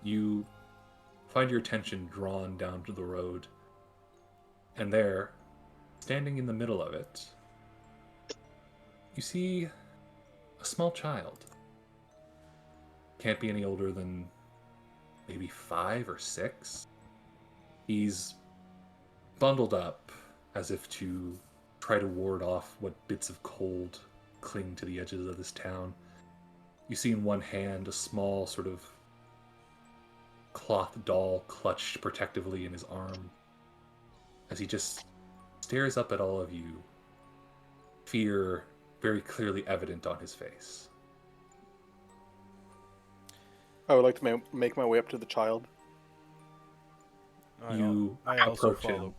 you find your attention drawn down to the road. And there, standing in the middle of it, you see a small child. Can't be any older than maybe 5 or 6. He's bundled up as if to try to ward off what bits of cold cling to the edges of this town. You see in one hand a small sort of cloth doll clutched protectively in his arm as he just stares up at all of you, fear very clearly evident on his face. I would like to make my way up to the child. You I also approach follow. him.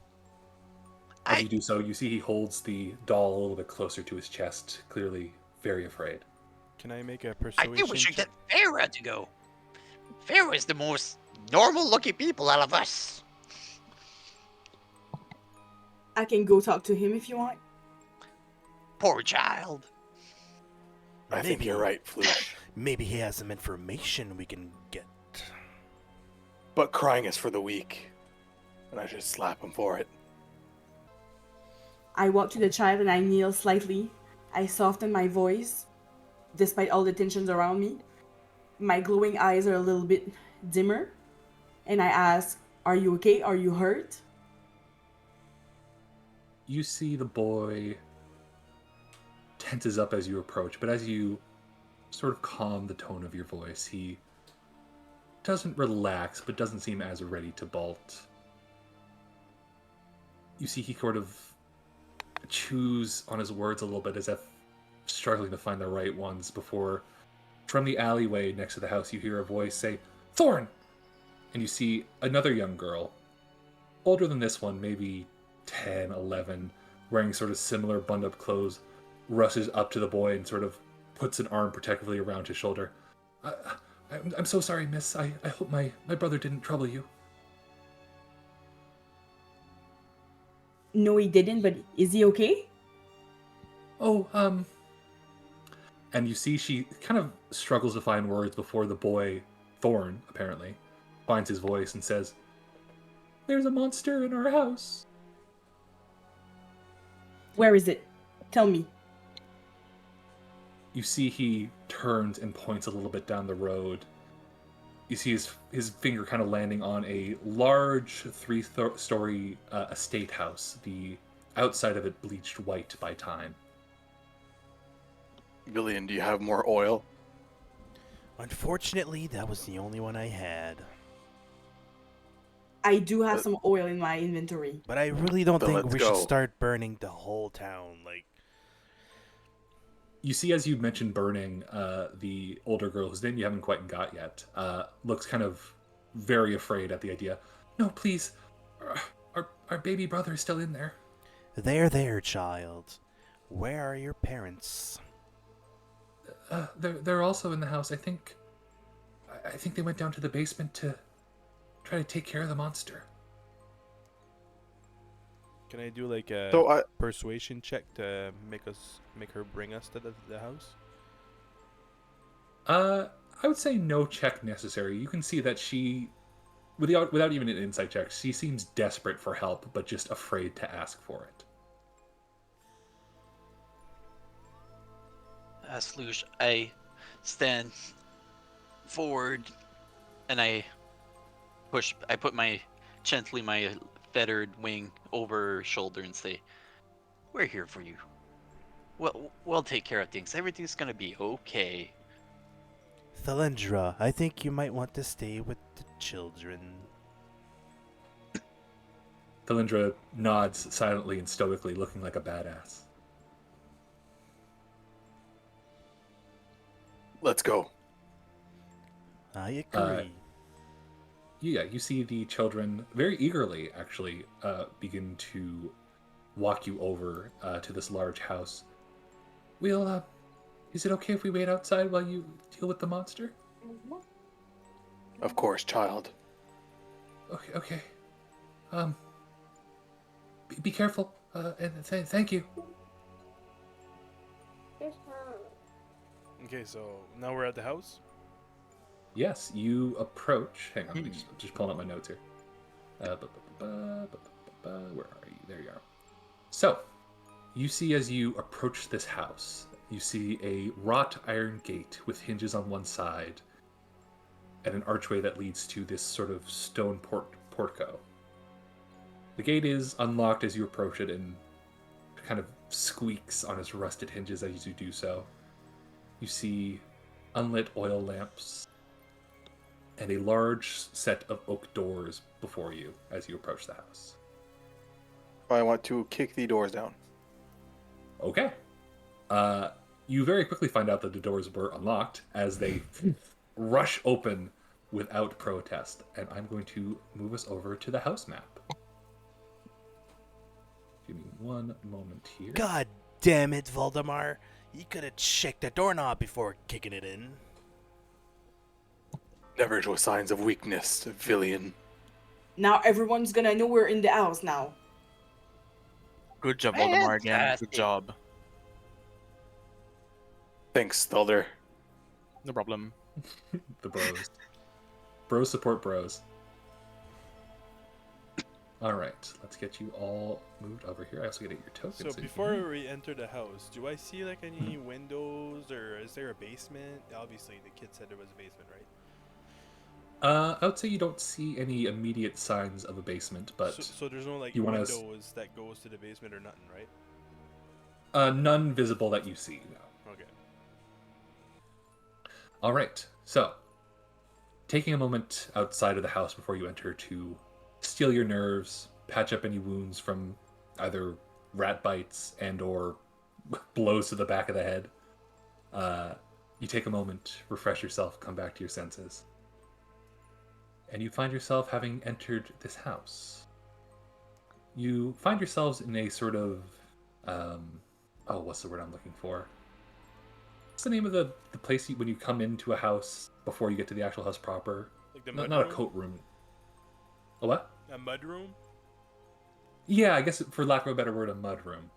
As you do so, you see he holds the doll a little bit closer to his chest, clearly very afraid. Can I make a I persuasion think we should check? get Farah to go. Farah is the most normal-looking people out of us. I can go talk to him if you want. Poor child. I think you're right, Floosh. Maybe he has some information we can get. But crying is for the weak. And I should slap him for it. I walk to the child and I kneel slightly. I soften my voice, despite all the tensions around me. My glowing eyes are a little bit dimmer. And I ask, "Are you okay? Are you hurt?" You see the boy tenses up as you approach, but as you sort of calm the tone of your voice, he doesn't relax, but doesn't seem as ready to bolt. You see he sort of chews on his words a little bit, as if struggling to find the right ones, before from the alleyway next to the house you hear a voice say, "Thorn!" And you see another young girl, older than this one, maybe 10, 11, wearing sort of similar buttoned-up clothes, rushes up to the boy and sort of puts an arm protectively around his shoulder. I'm so sorry, miss. I hope my brother didn't trouble you. No, he didn't, but is he okay? Oh, And you see she kind of struggles to find words before the boy, Thorn, apparently, finds his voice and says, "There's a monster in our house." Where is it? Tell me. You see he turns and points a little bit down the road. You see his finger kind of landing on a large 3-story estate house, the outside of it bleached white by time. Gillian, do you have more oil? Unfortunately, that was the only one I had. I do have some oil in my inventory. But I really don't Then think let's we go. should start burning the whole town. Like, You see, as you mentioned burning, the older girl, whose name you haven't quite got yet, looks kind of very afraid at the idea. "No, please. Our baby brother is still in there." there, child. Where are your parents? They're also in the house. I think they went down to the basement to try to take care of the monster. Can I do like a So persuasion check to make her bring us to the house? I would say no check necessary. You can see that she, without even an insight check, she seems desperate for help, but just afraid to ask for it. Sloosh, I stand forward and I put gently my feathered wing over her shoulder and say, "We're here for you. We'll take care of things. Everything's gonna be okay." Thalendra, I think you might want to stay with the children. Thalindra nods silently and stoically, looking like a badass. let's go. I agree. Yeah, you see the children very eagerly, actually, begin to walk you over to this large house. Is it okay if we wait outside while you deal with the monster? Of course, child. Okay. Be careful, and thank you. Okay, so now we're at the house. Yes, you approach. Hang on, let me just pulling up my notes here. Where are you? There you are. So, you see as you approach this house, you see a wrought iron gate with hinges on one side and an archway that leads to this sort of stone portico. The gate is unlocked as you approach it and kind of squeaks on its rusted hinges as you do so. You see unlit oil lamps and a large set of oak doors before you as you approach the house. I want to kick the doors down. Okay. You very quickly find out that the doors were unlocked as they rush open without protest. And I'm going to move us over to the house map. Give me one moment here. God damn it, Voldemar. You could have checked the doorknob before kicking it in. Never show signs of weakness, villain. Now everyone's gonna know we're in the house now. Good job, Voldemar again. Fantastic. Good job. Thanks, Thulder. No problem. The bros. Bros support bros. Alright, let's get you all moved over here. I also gotta get your tokens So in before here. we enter the house, do I see like any windows or is there a basement? Obviously the kid said there was a basement, right? I would say you don't see any immediate signs of a basement, but So there's no like you wanna windows that goes to the basement or nothing, right? none visible that you see, no. Okay. All right, so taking a moment outside of the house before you enter to steel your nerves, patch up any wounds from either rat bites and or blows to the back of the head. You take a moment, refresh yourself, come back to your senses. And you find yourself having entered this house. You find yourselves in a sort of, what's the word I'm looking for? What's the name of the place when you come into a house before you get to the actual house proper? Like the Not, mud not a room? coat room. A what? A mud room? Yeah, I guess for lack of a better word, a mud room.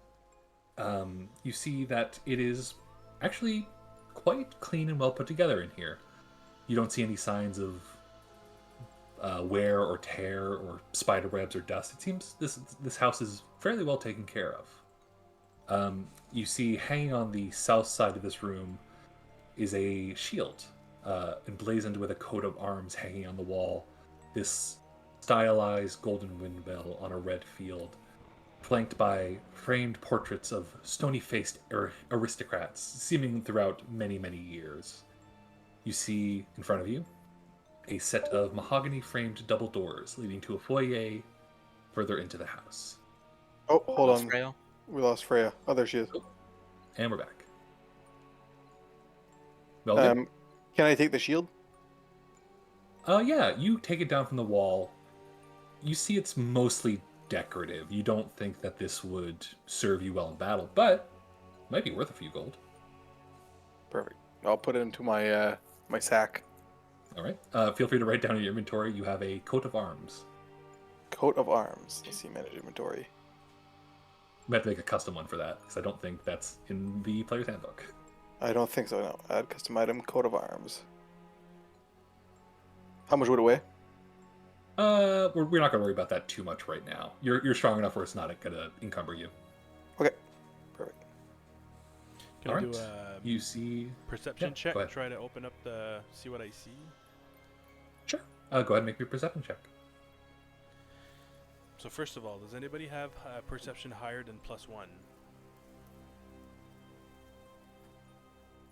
You see that it is actually quite clean and well put together in here. You don't see any signs of wear or tear or spider webs or dust. It seems this house is fairly well taken care of. You see hanging on the south side of this room is a shield emblazoned with a coat of arms hanging on the wall. This stylized golden windmill on a red field, flanked by framed portraits of stony-faced aristocrats, seeming throughout many, many years. You see in front of you a set of mahogany-framed double doors leading to a foyer further into the house. Oh, hold Lost on. Freya. We lost Freya. Oh, there she is. And we're back. Well, Can I take the shield? yeah, you take it down from the wall. You see it's mostly decorative. You don't think that this would serve you well in battle, but might be worth a few gold. Perfect. I'll put it into my my sack. All right. Feel free to write down in your inventory. You have a coat of arms. Coat of arms. Let's see, manage inventory. You might have to make a custom one for that because I don't think that's in the player's handbook. I don't think so, no. Add custom item, coat of arms. How much would it weigh? We're not gonna worry about that too much right now. You're strong enough where it's not gonna encumber you. Okay. Perfect. Can All I right. do a You see. perception Yeah, check? go ahead. Try to open up the see what I see. Sure. Go ahead and make your perception check. So first of all, does anybody have perception higher than +1?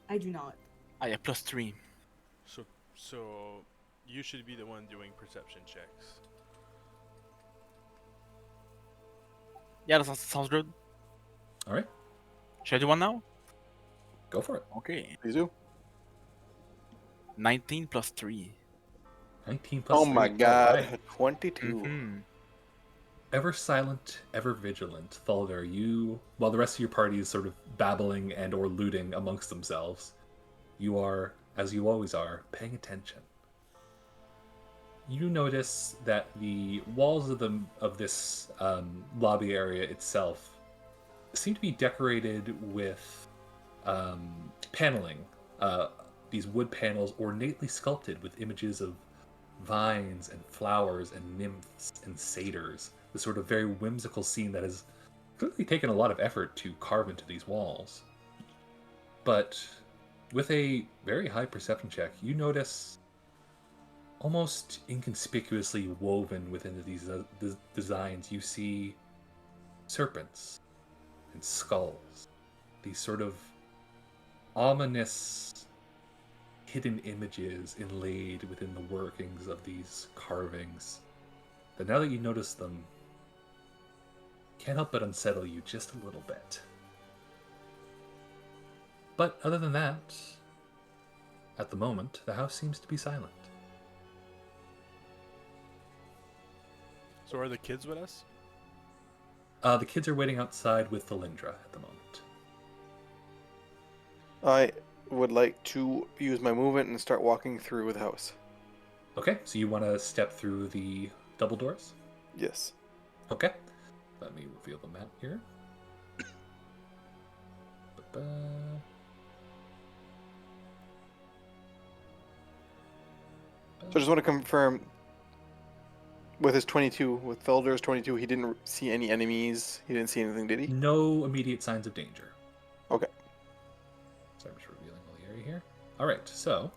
I do not. Ah, yeah, +3. So you should be the one doing perception checks. Yeah, that sounds good. All right. Should I do one now? Go for it. Okay. Please do. 19 +3. 19 plus Oh 3. my All god. right. 22. Mm-hmm. Ever silent, ever vigilant, Thulder, you, while the rest of your party is sort of babbling and or looting amongst themselves, you are, as you always are, paying attention. You notice that the walls of this lobby area itself seem to be decorated with paneling these wood panels ornately sculpted with images of vines and flowers and nymphs and satyrs. This sort of very whimsical scene that has clearly taken a lot of effort to carve into these walls. But with a very high perception check, you notice almost inconspicuously woven within these designs, you see serpents and skulls. These sort of ominous hidden images inlaid within the workings of these carvings. That now that you notice them, can't help but unsettle you just a little bit. But other than that, at the moment, the house seems to be silent. So are the kids with us? The kids are waiting outside with the Lindra at the moment. I would like to use my movement and start walking through the house. Okay, so you want to step through the double doors? Yes. Okay. Let me reveal the map here. Ba-ba. So I just want to confirm, with his 22, with Felder's 22, he didn't see any enemies. He didn't see anything, did he? No immediate signs of danger. Okay. So I'm just revealing all the area here. All right, so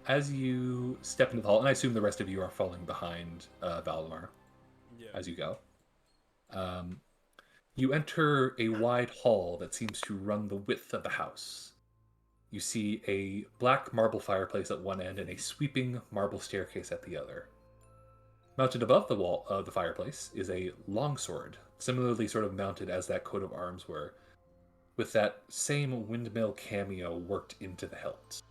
as you step into the hall, and I assume the rest of you are falling behind Valdemar Yeah. as you go, you enter a wide hall that seems to run the width of the house. You see a black marble fireplace at one end and a sweeping marble staircase at the other. Mounted above the wall of the fireplace is a longsword, similarly sort of mounted as that coat of arms were, with that same windmill cameo worked into the hilt.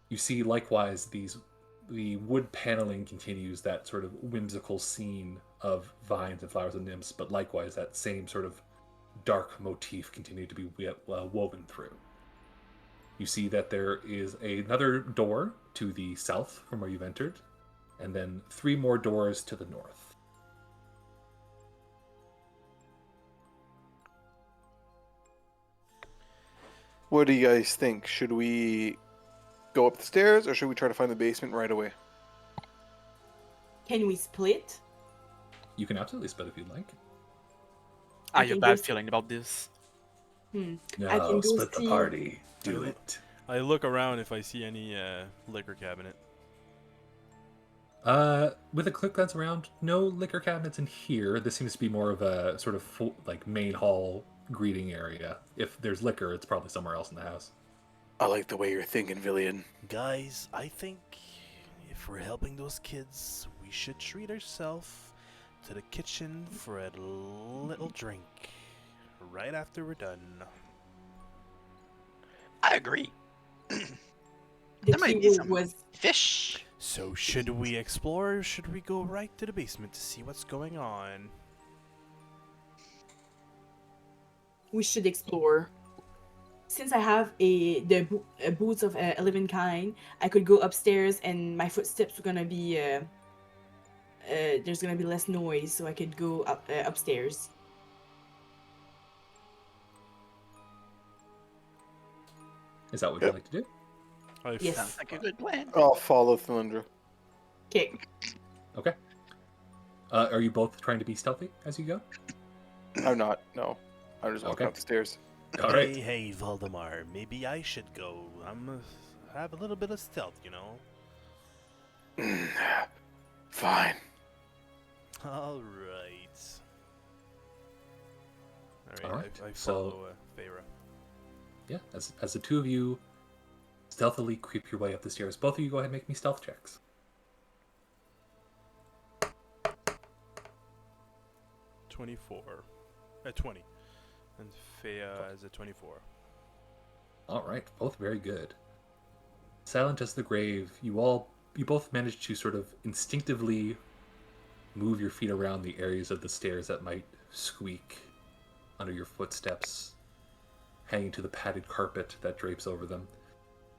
You see likewise the wood paneling continues that sort of whimsical scene of vines and flowers and nymphs, but likewise that same sort of dark motif continued to be woven through. You see that there is another door to the south from where you've entered, and then 3 more doors to the north. What do you guys think? Should we go up the stairs or should we try to find the basement right away? Can we split? You can absolutely split if you'd like. I I have a can bad go feeling about this. I No, can go split the see- party. Do it. I look around if I see any liquor cabinet. With a quick glance around, no liquor cabinets in here. This seems to be more of a sort of main hall greeting area. If there's liquor, it's probably somewhere else in the house. I like the way you're thinking, Villian. Guys, I think if we're helping those kids, we should treat ourselves to the kitchen for a little drink right after we're done. I agree. The There might be keyword some was fish. So should we explore or should we go right to the basement to see what's going on? we should explore. Since I have boots of 11 kind, I could go upstairs and my footsteps are gonna be there's gonna be less noise, so I could go upstairs. Is that what you'd like to do? I Yes. Sounds like a good plan. I'll follow Thylindra. Okay. Okay. Are you both trying to be stealthy as you go? I'm not, no. I'm just walking Okay. up the stairs. All right. Hey, Valdemar, maybe I should go. Have a little bit of stealth, you know? Fine. All right. All right, I so- follow Feyre. Yeah. As the two of you stealthily creep your way up the stairs, both of you go ahead and make me stealth checks. 24. 20. And Feyre has a 24. All right, both very good. Silent as the grave, you both managed to sort of instinctively move your feet around the areas of the stairs that might squeak under your footsteps, hanging to the padded carpet that drapes over them.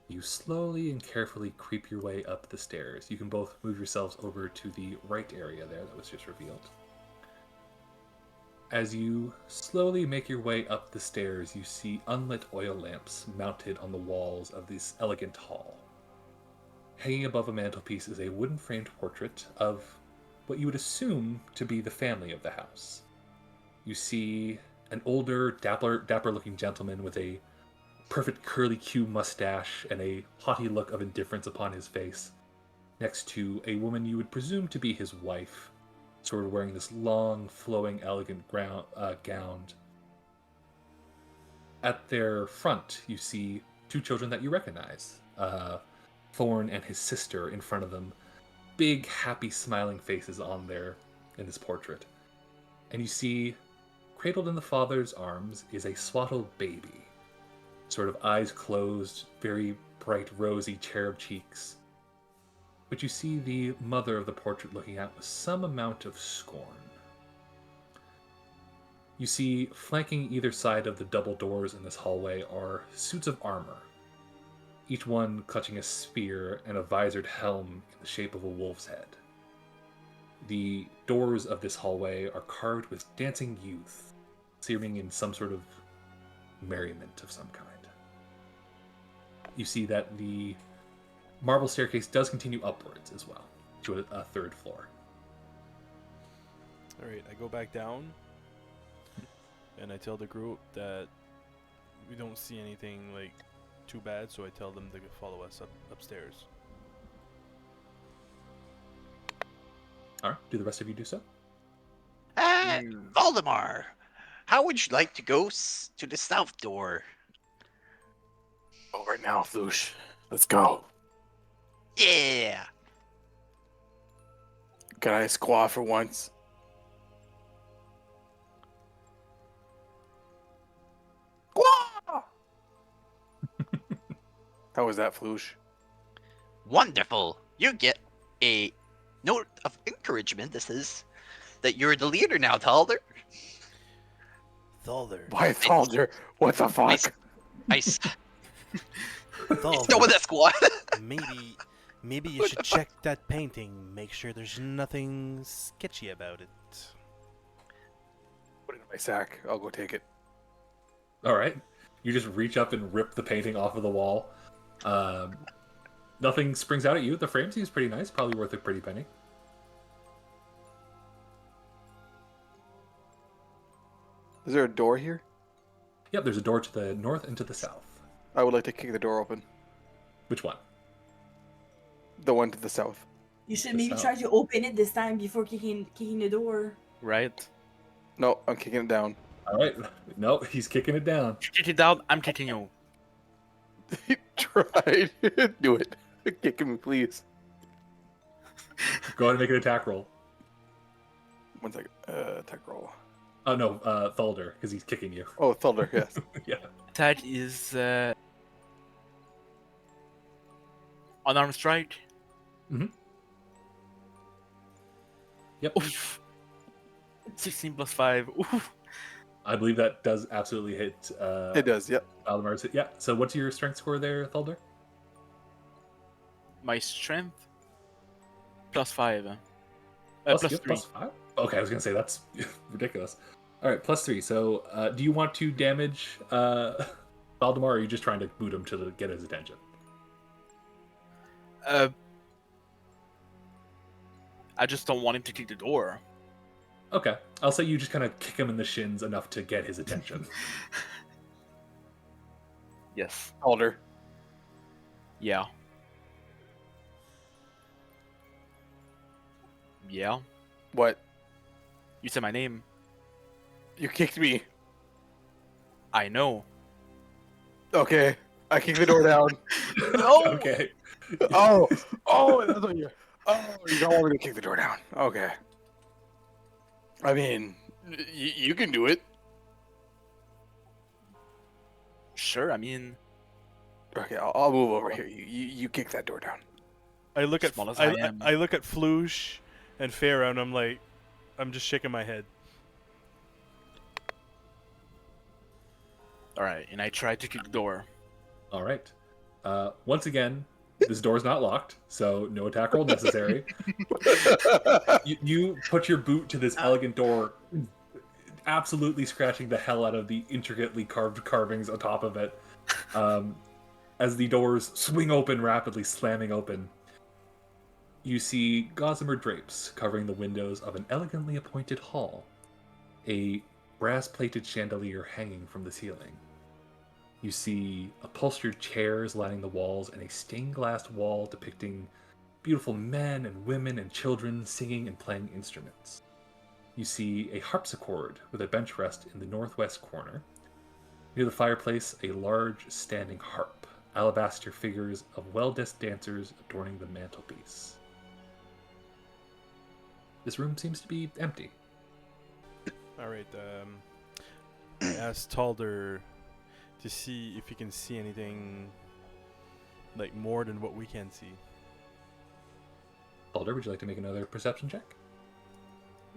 You slowly and carefully creep your way up the stairs. You can both move yourselves over to the right area there that was just revealed. As you slowly make your way up the stairs, you see unlit oil lamps mounted on the walls of this elegant hall. Hanging above a mantelpiece is a wooden framed portrait of what you would assume to be the family of the house. You see an older, dapper looking gentleman with a perfect curly Q mustache and a haughty look of indifference upon his face, next to a woman you would presume to be his wife, sort of wearing this long, flowing, elegant gown. At their front, you see two children that you recognize. Thorn and his sister in front of them. Big, happy, smiling faces on there in this portrait. And you see, cradled in the father's arms is a swaddled baby. Sort of eyes closed, very bright, rosy cherub cheeks. But you see the mother of the portrait looking at with some amount of scorn. You see, flanking either side of the double doors in this hallway are suits of armor, each one clutching a spear and a visored helm in the shape of a wolf's head. The doors of this hallway are carved with dancing youth, seeming in some sort of merriment of some kind. You see that the marble staircase does continue upwards as well, to a third floor. Alright, I go back down, and I tell the group that we don't see anything, like, too bad, so I tell them to follow us upstairs. Alright, do the rest of you do so? Valdemar, how would you like to go to the south door? Over now, Floosh. Let's go. Yeah. Can I squaw for once? Squaw! How was that, Floosh? Wonderful. You get a note of encouragement. This is that you're the leader now, Talder. Thalder. Why, Thalder? What the fuck? Nice. Thalder. Go with that squad. Maybe you should check that painting. Make sure there's nothing sketchy about it. Put it in my sack. I'll go take it. Alright. You just reach up and rip the painting off of the wall. Nothing springs out at you. The frame seems pretty nice. Probably worth a pretty penny. Is there a door here? Yep, there's a door to the north and to the south. I would like to kick the door open. Which one? The one to the south. You should The maybe south. try to open it this time before kicking the door. Right? No, I'm kicking it down. Alright. No, he's kicking it down. Kick it down, I'm kicking you. Try. Do it. Kick me, please. Go ahead and make an attack roll. 1 second. Attack roll. Oh no, Thalder, because he's kicking you. Oh, Thalder, yes. Yeah. Attack is unarmed strike. Yep. Oof. 16 plus 5. Oof. I believe that does absolutely hit It does, yep. Valdemar's hit. Yeah. So what's your strength score there, Thalder? My strength plus 5. Plus, Plus yep, 3. plus 5? Okay, I was going to say, that's ridiculous. Alright, plus 3. So, do you want to damage Valdemar, or are you just trying to boot him to get his attention? I just don't want him to kick the door. Okay. I'll say you just kind of kick him in the shins enough to get his attention. Yes. Thalder. Yeah. Yeah. What? You said my name. You kicked me. I know. Okay. I kicked the door down. No! Okay. Oh, that's what you. Oh, you don't want me to kick the door down. Okay. I mean, you can do it. Sure, I mean, Okay, I'll move over here. You kick that door down. I look at Small as I, I am. I look at Floosh and Farah, and I'm just shaking my head. alright, and I tried to kick the door. Alright. Once again, this door is not locked, so no attack roll necessary. You put your boot to this elegant door, absolutely scratching the hell out of the intricately carved carvings on top of it. As the doors swing open rapidly, slamming open, you see gossamer drapes covering the windows of an elegantly appointed hall. A brass-plated chandelier hanging from the ceiling. You see upholstered chairs lining the walls and a stained glass wall depicting beautiful men and women and children singing and playing instruments. You see a harpsichord with a bench rest in the northwest corner. Near the fireplace, a large standing harp, alabaster figures of well-dressed dancers adorning the mantelpiece. This room seems to be empty. Alright, I asked Talder to see if he can see anything like more than what we can see. Balder, would you like to make another perception check?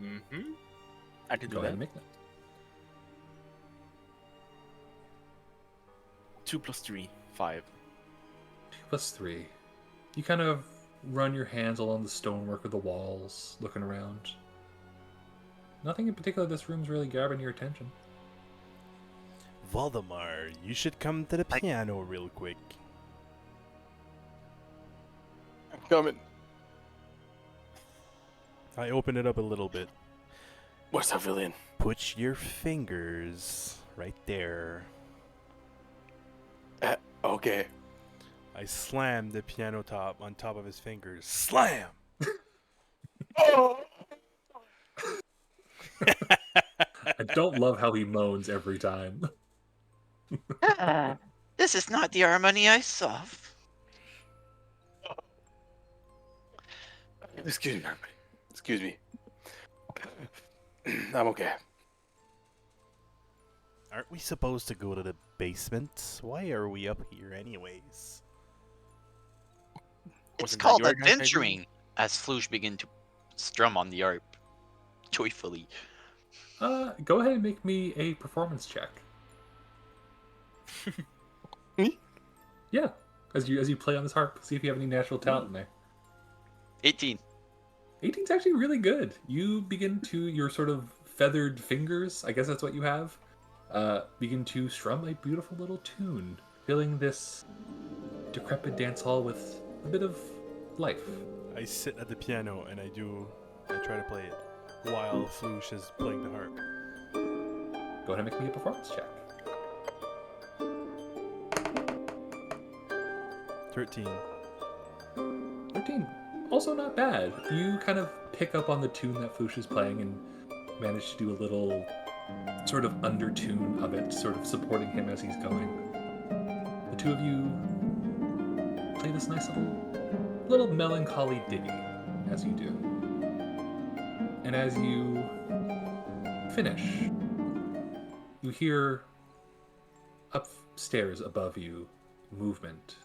Mm-hmm. I can do Go ahead that. and make that. 2 + 3, 5. 2 + 3. You kind of run your hands along the stonework of the walls, looking around. Nothing in particular this room's really grabbing your attention. Valdemar, you should come to the piano real quick. I'm coming. I open it up a little bit. What's up, villain? Put your fingers right there. Okay. I slam the piano top on top of his fingers. Slam! Oh! I don't love how he moans every time. This is not the harmony I saw. Excuse me. Excuse me. I'm okay. Aren't we supposed to go to the basement? Why are we up here anyways? It's Wasn't that called your guy's idea? adventuring, as Floosh begin to strum on the harp joyfully. Go ahead and make me a performance check. Me? Yeah, as you play on this harp, see if you have any natural talent in there. 18. 18's actually really good. You begin to, your sort of feathered fingers, I guess that's what you have, begin to strum a beautiful little tune, filling this decrepit dance hall with a bit of life. I sit at the piano and I try to play it while Floosh is playing the harp. Go ahead and make me a performance check. 13. 13. Also not bad. You kind of pick up on the tune that Floosh is playing and manage to do a little sort of undertune of it, sort of supporting him as he's going. The two of you play this nice little melancholy ditty as you do. And as you finish, you hear upstairs above you movement,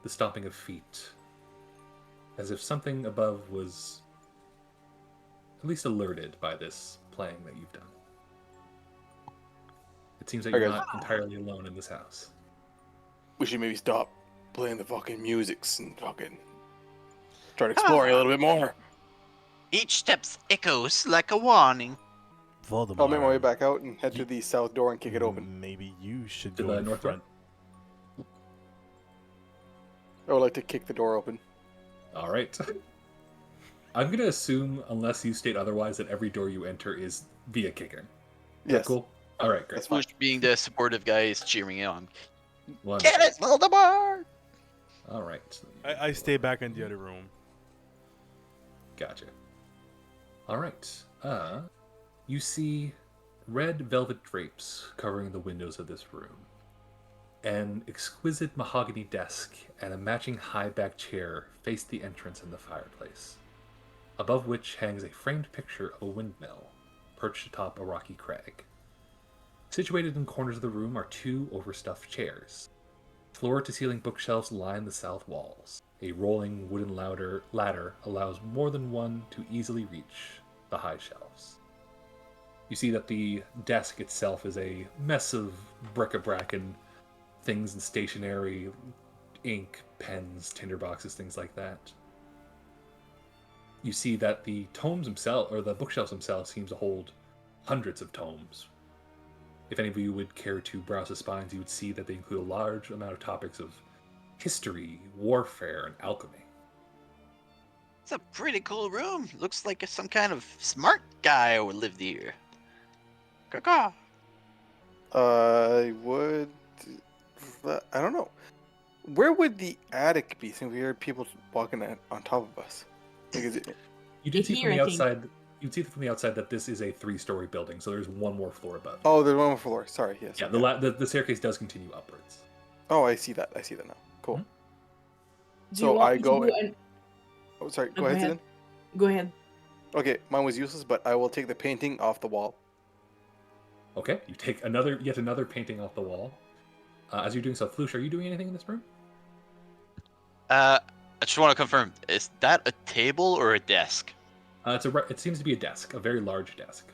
the stomping of feet, as if something above was at least alerted by this playing that you've done. It seems that you're Okay. not entirely alone in this house. We should maybe stop playing the fucking musics and fucking start exploring a little bit more. Each step echoes like a warning. Voldemort. I'll make my way back out and head to the south door and kick it open. Maybe you should To go the in north door? front. I would like to kick the door open. All right. I'm going to assume, unless you state otherwise, that every door you enter is via kicking. Is that Yes. cool? All right, great. That's fine. Floosh, being the supportive guy, is cheering on. Wonderful. Get it, Voldemort! All right. I stay back in the other room. Gotcha. All right. You see red velvet drapes covering the windows of this room. An exquisite mahogany desk and a matching high-back chair face the entrance and the fireplace, above which hangs a framed picture of a windmill perched atop a rocky crag. Situated in corners of the room are two overstuffed chairs. Floor-to-ceiling bookshelves line the south walls. A rolling wooden ladder allows more than one to easily reach the high shelves. You see that the desk itself is a mess of bric-a-brac and things and stationery, ink, pens, tinderboxes, things like that. You see that the tomes themselves, or the bookshelves themselves, seem to hold hundreds of tomes. If any of you would care to browse the spines, you would see that they include a large amount of topics of history, warfare, and alchemy. It's a pretty cool room. Looks like some kind of smart guy would live here. Caw. I would. I don't know. Where would the attic be? Since we heard people walking on top of us. Like, is it? You did see Here, from the I think. outside. You'd see from the outside that this is a 3-story building, so there's one more floor above. Oh, there's one more floor. Sorry. Yes. Yeah, okay. the staircase does continue upwards. Oh, I see that. I see that now. Cool. Mhm. Do So you want I me to go. do an- Oh, sorry. Oh, Go ahead, Zidane. Go ahead. Okay, mine was useless, but I will take the painting off the wall. Okay, you take yet another painting off the wall. As you're doing so, Flush, are you doing anything in this room? I just want to confirm: is that a table or a desk? It seems to be a desk, a very large desk.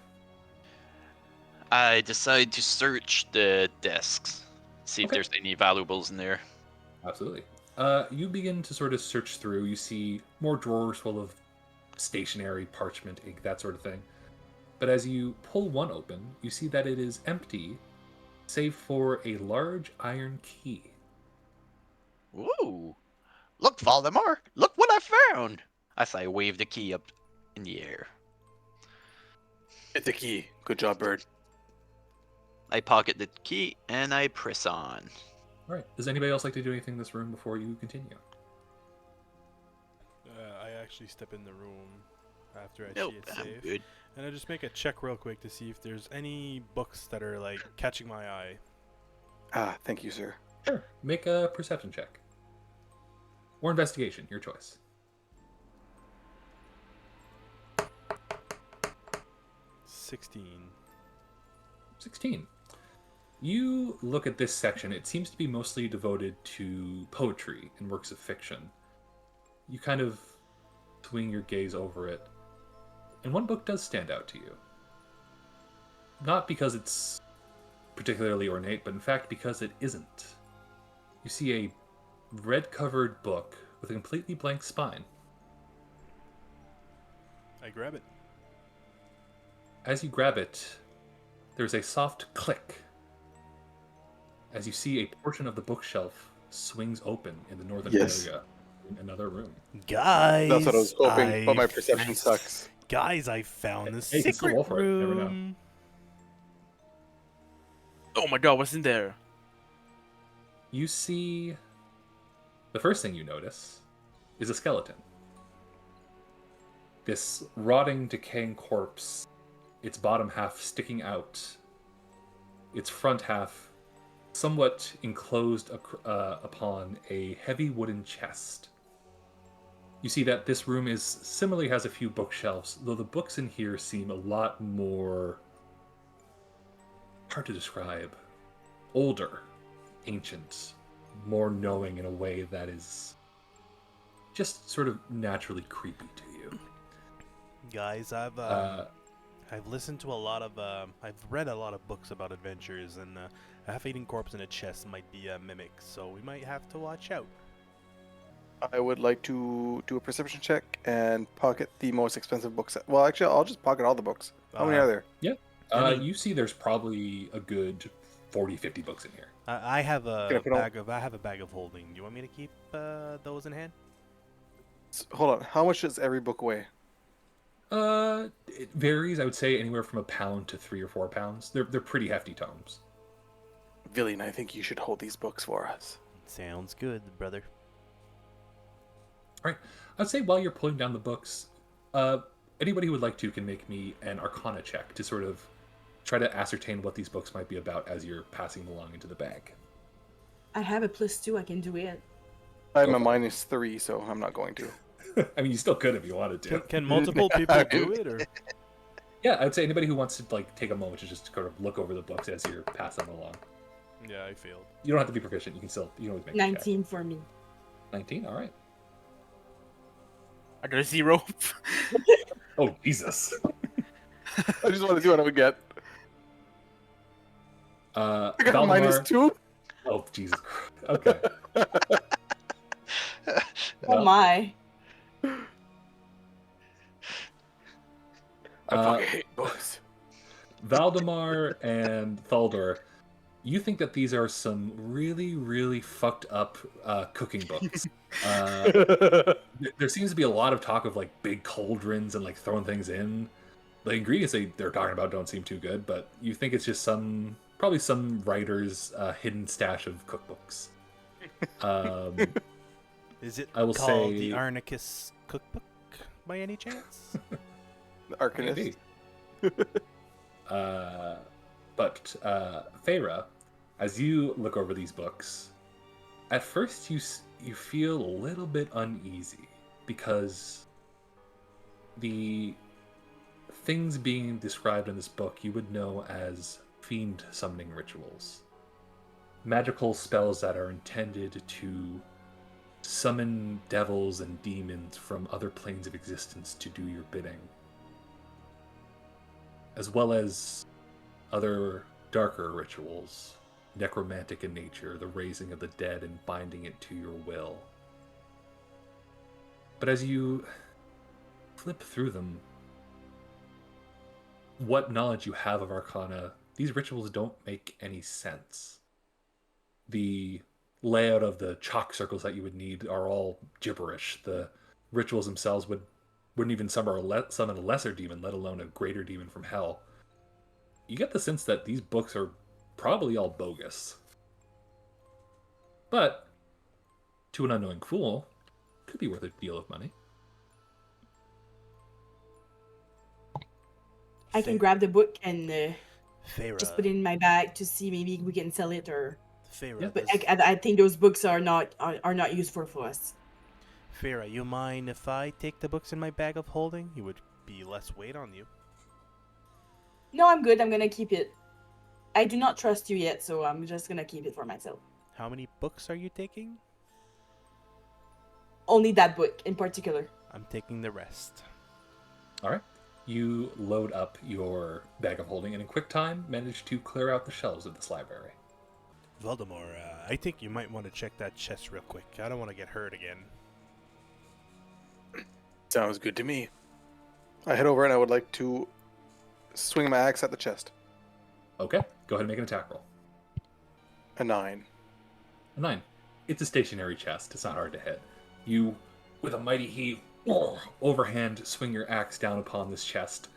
I decide to search the desks, see if Okay. there's any valuables in there. Absolutely. You begin to sort of search through. You see more drawers full of stationery, parchment, ink, that sort of thing. But as you pull one open, you see that it is empty, save for a large iron key. Ooh! Look, Voldemort! Look what I found! As I wave the key up in the air. It's a key. Good job, Bird. I pocket the key and I press on. All right. Does anybody else like to do anything in this room before you continue? I actually step in the room after I Nope, see it I'm safe. good. And I just make a check real quick to see if there's any books that are like catching my eye. Ah, thank you, sir. Sure. Make a perception check. Or investigation, your choice. 16. 16. You look at this section, it seems to be mostly devoted to poetry and works of fiction. You kind of swing your gaze over it, and one book does stand out to you. Not because it's particularly ornate, but in fact because it isn't. You see a red-covered book with a completely blank spine. I grab it. As you grab it, there's a soft click as you see a portion of the bookshelf swings open in the northern Yes. area in another room. Guys, That's what I was hoping, but my perception sucks. Guys, I found the Hey, you can still roll secret for it, you never know. room. Oh my god, what's in there? You see, the first thing you notice is a skeleton. This rotting, decaying corpse, its bottom half sticking out, its front half somewhat enclosed upon a heavy wooden chest. You see that this room similarly has a few bookshelves, though the books in here seem a lot more hard to describe. Older, ancient, more knowing in a way that is just sort of naturally creepy to you. Guys, I've listened to a lot of I've read a lot of books about adventures, and a half-eaten corpse in a chest might be a mimic, so we might have to watch out. I would like to do a perception check and pocket the most expensive books. Well, actually, I'll just pocket all the books. How many are there? You see there's probably a good 40-50 books in here. I have Can I a put all- bag of holding. Do you want me to keep those in hand? Hold on. How much does every book weigh? It varies. I would say anywhere from a pound to 3 or 4 pounds. They're pretty hefty tomes. Villian, I think you should hold these books for us. Sounds good, brother. All right. I'd say while you're pulling down the books, anybody who would like to can make me an Arcana check to sort of try to ascertain what these books might be about as you're passing them along into the bag. I have a +2. I can do it. I'm Go a for it. -3, so I'm not going to. I mean, you still could if you wanted to. Can multiple people do it, or? Yeah, I would say anybody who wants to take a moment to just kind of look over the books as you're passing them along. Yeah, I failed. You don't have to be proficient. You can always make a check. 19 for me. 19. All right. I got a 0. Oh Jesus. I just want to see what I would get. I got a Valdemar- -2. Oh Jesus Christ. Okay. Oh my. I fucking hate books. Valdemar and Thaldor, you think that these are some really, really fucked up cooking books. There seems to be a lot of talk of like big cauldrons and like throwing things in. The ingredients they're talking about don't seem too good, but you think it's just probably some writer's hidden stash of cookbooks. Is it I will called say- the Arnicus Cookbook by any chance? The Arcanist. Maybe. But Feyre, as you look over these books, at first you feel a little bit uneasy because the things being described in this book you would know as fiend summoning rituals. Magical spells that are intended to summon devils and demons from other planes of existence to do your bidding, as well as other darker rituals, necromantic in nature, the raising of the dead and binding it to your will. But as you flip through them, what knowledge you have of Arcana, these rituals don't make any sense. The layout of the chalk circles that you would need are all gibberish. The rituals themselves wouldn't even summon a lesser demon, let alone a greater demon from hell. You get the sense that these books are probably all bogus. But to an unknowing fool, could be worth a deal of money. I can grab the book and Feyre. just put it in my bag to see maybe we can sell it or. Feyre, Yeah, But does- I think those books are not useful for us. Feyre, you mind if I take the books in my bag of holding? It would be less weight on you. No, I'm good. I'm gonna keep it. I do not trust you yet, so I'm just gonna keep it for myself. How many books are you taking? Only that book in particular. I'm taking the rest. All right. You load up your bag of holding and in quick time manage to clear out the shelves of this library. Voldemort, I think you might want to check that chest real quick. I don't want to get hurt again. Sounds good to me. I head over and I would like to swing my axe at the chest. Okay, go ahead and make an attack roll. A 9. A 9. It's a stationary chest. It's not hard to hit. You, with a mighty heave, overhand swing your axe down upon this chest,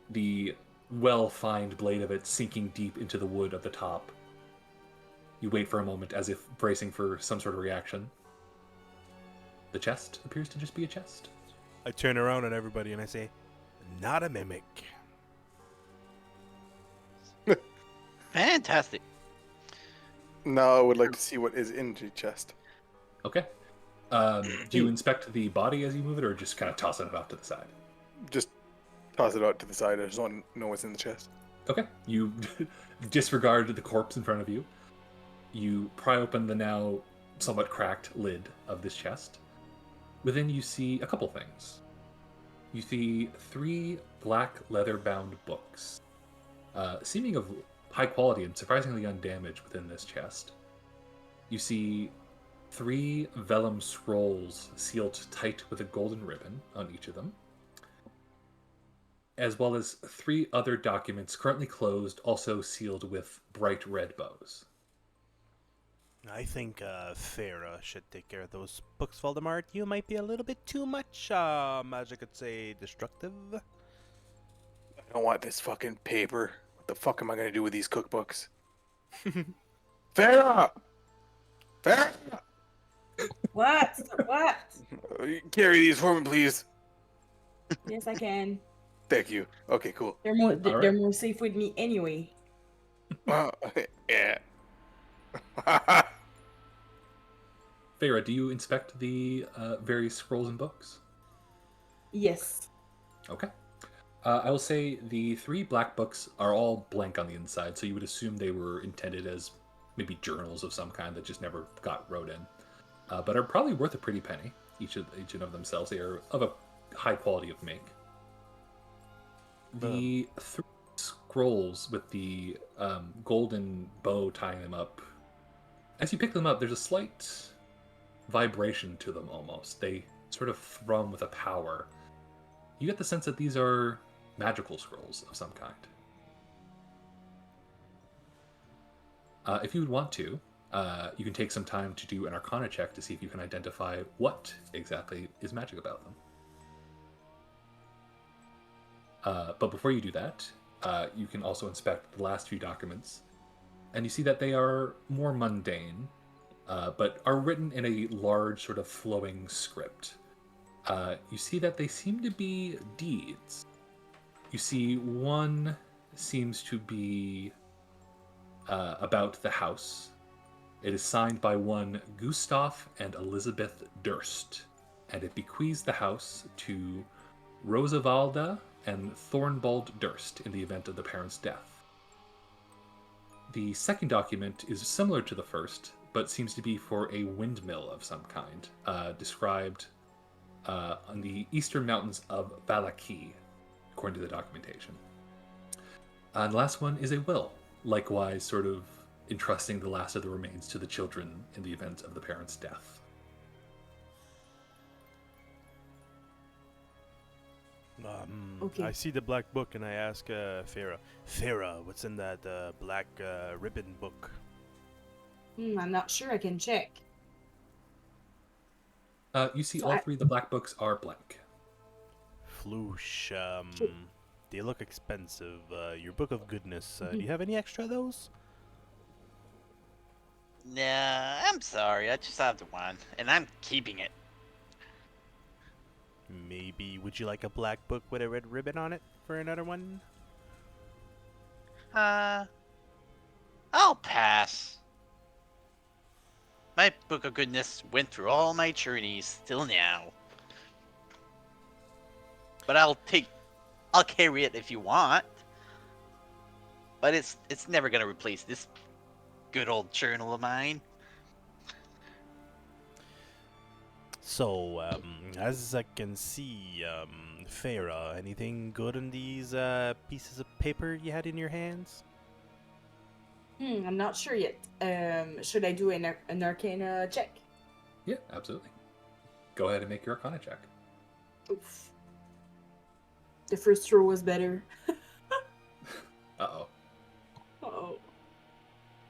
the well-fined blade of it sinking deep into the wood at the top. You wait for a moment as if bracing for some sort of reaction. The chest appears to just be a chest. I turn around at everybody and I say, not a mimic. Fantastic. Now I would like to see what is in the chest. Okay. Do you inspect the body as you move it, or just kind of toss it about to the side? Just toss it out to the side. I just want to know what's in the chest. Okay. You disregard the corpse in front of you. You pry open the now somewhat cracked lid of this chest. Within you see a couple things. You see 3 black leather-bound books, seeming of high quality and surprisingly undamaged within this chest. You see 3 vellum scrolls sealed tight with a golden ribbon on each of them, as well as 3 other documents currently closed, also sealed with bright red bows. I think Feyre should take care of those books, Voldemort. You might be a little bit too much, I could say, destructive. I don't want this fucking paper. What the fuck am I going to do with these cookbooks? Farah! Farah! What? What? Carry these for me, please. Yes, I can. Thank you. Okay, cool. They're more All they're right. more safe with me anyway. Yeah. Feyre, do you inspect the various scrolls and books? Yes. Okay. I will say the 3 black books are all blank on the inside, so you would assume they were intended as maybe journals of some kind that just never got wrote in, but are probably worth a pretty penny, each and of themselves. They are of a high quality of make. The 3 scrolls with the golden bow tying them up, as you pick them up, there's a slight vibration to them almost. They sort of thrum with a power. You get the sense that these are magical scrolls of some kind. If you would want to, you can take some time to do an Arcana check to see if you can identify what exactly is magic about them. But before you do that, you can also inspect the last few documents, and you see that they are more mundane, but are written in a large, sort of flowing script. You see that they seem to be deeds. You see one seems to be about the house. It is signed by one Gustav and Elizabeth Durst, and it bequeaths the house to Rosavalda and Thornbald Durst in the event of the parents' death. The second document is similar to the first, but seems to be for a windmill of some kind, described on the eastern mountains of Valaki, according to the documentation. And the last one is a will, likewise sort of entrusting the last of the remains to the children in the event of the parents' death. Okay. I see the black book and I ask Farah, Farah, what's in that black ribbon book? I'm not sure. I can check. You see So all three of the black books are blank. Floosh, Sure. they look expensive. Your book of goodness, do you have any extra of those? Nah, I'm sorry. I just have the one, and I'm keeping it. Maybe, would you like a black book with a red ribbon on it for another one? I'll pass. My book of goodness went through all my journeys till now. But I'll carry it if you want. But it's never gonna replace this good old journal of mine. So, as I can see, Farah, anything good in these pieces of paper you had in your hands? I'm not sure yet. Should I do an Arcana check? Yeah, absolutely. Go ahead and make your Arcana check. Oof. The first row was better. Uh-oh. Oh,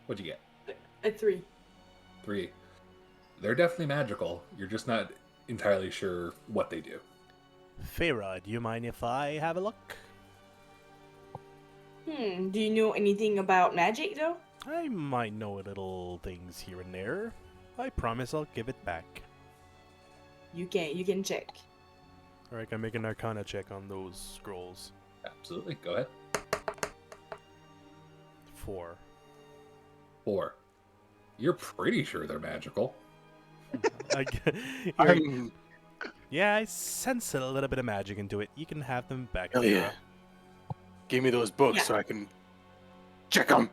What'd you get? a 3. 3. They're definitely magical. You're just not entirely sure what they do. Farah, do you mind if I have a look? Do you know anything about magic though? I might know little things here and there. I promise I'll give it back. You can check. Or I can make an Arcana check on those scrolls. Absolutely. Go ahead. 4. 4. You're pretty sure they're magical. I'm Yeah, I sense a little bit of magic into it. You can have them back. hell yeah. Give me those books Yeah. so I can check them.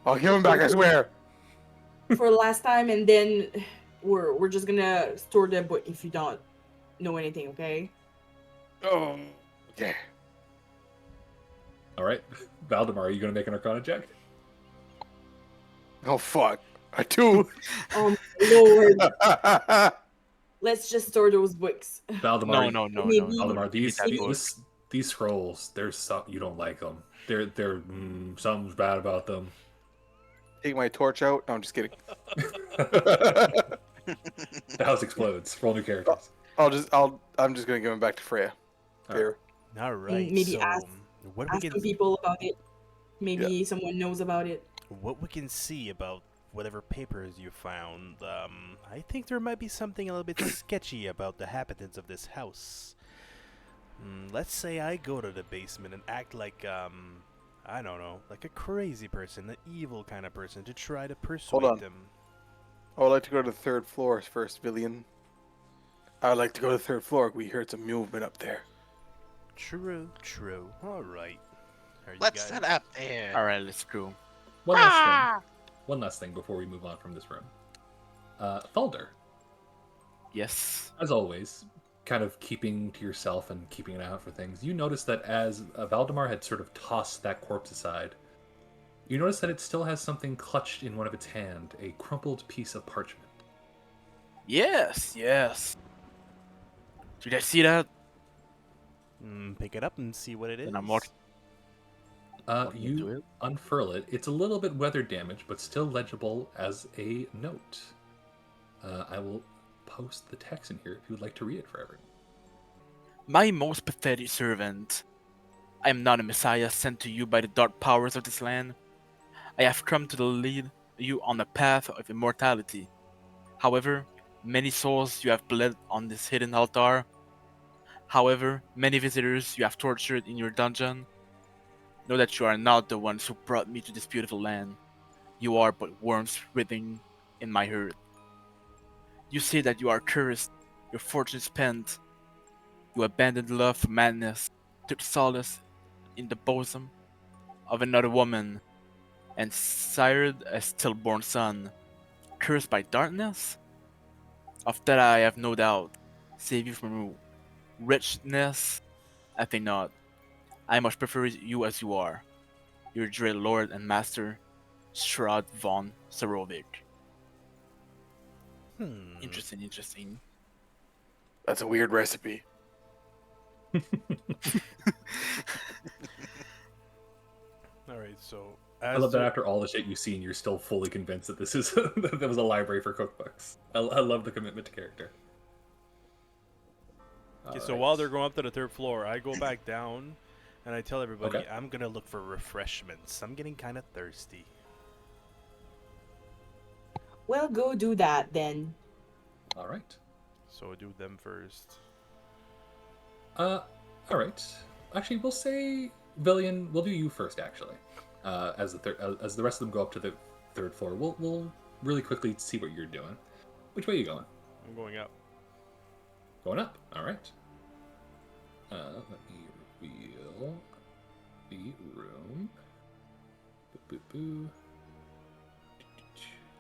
I'll give them back, I swear. For last time, and then we're just gonna store the book if you don't know anything, okay? Oh, okay. All right. Valdemar, are you going to make an Arcana check? Oh fuck. I do. Oh my lord. Let's just store those books. Valdemar, No. Maybe- Valdemar, these that book. these scrolls, there's some you don't like them. They're something's bad about them. Take my torch out. No, I'm just kidding. The house explodes. Roll new characters. I'm just gonna give them back to Freya. All Fair. All right. maybe so ask- what we Ask can some people about it. Maybe someone knows about it. what we can see about whatever papers you found, I think there might be something a little bit sketchy about the inhabitants of this house. Let's say I go to the basement and act like, I don't know, like a crazy person, an evil kind of person, to try to persuade on. them. I would like to go to the third floor first, Villian. I would like to go to the third floor. We heard some movement up there. True. All right. Are you Let's guys- set up there. All right, let's go. One last thing before we move on from this room. Thalder, Yes. as always, kind of keeping to yourself and keeping an eye out for things, you notice that as Valdemar had sort of tossed that corpse aside, you notice that it still has something clutched in one of its hand, a crumpled piece of parchment. Yes. Did I see that? Pick it up and see what it is. Then I'm more. Walking into You it. unfurl it. It's a little bit weather damaged, but still legible as a note. I will post the text in here if you would like to read it for everyone. My most pathetic servant, I am not a messiah sent to you by the dark powers of this land. I have come to lead you on a path of immortality. However, many souls you have bled on this hidden altar. However, many visitors you have tortured in your dungeon. Know that you are not the ones who brought me to this beautiful land. You are but worms writhing in my herd. You say that you are cursed, your fortune spent. You abandoned love for madness, took solace in the bosom of another woman, and sired a stillborn son. Cursed by darkness? Of that I have no doubt. Save you from wretchedness? I think not. I much prefer you as you are, your dread lord and master, Strahd von Sarovic. Interesting, interesting. That's a weird recipe. All right, so I love that after all the shit you've seen, you're still fully convinced that this is that there was a library for cookbooks. I love the commitment to character. Okay, so Alright. while they're going up to the third floor, I go back down, and I tell everybody Okay. I'm gonna look for refreshments. I'm getting kind of thirsty. Well, go do that then. All right. So do them first. All right. Actually, we'll say Villian. We'll do you first, actually. As the rest of them go up to the third floor, we'll really quickly see what you're doing. Which way are you going? I'm going up. Going up. All right. Let me reveal the room. Boo, boo, boo.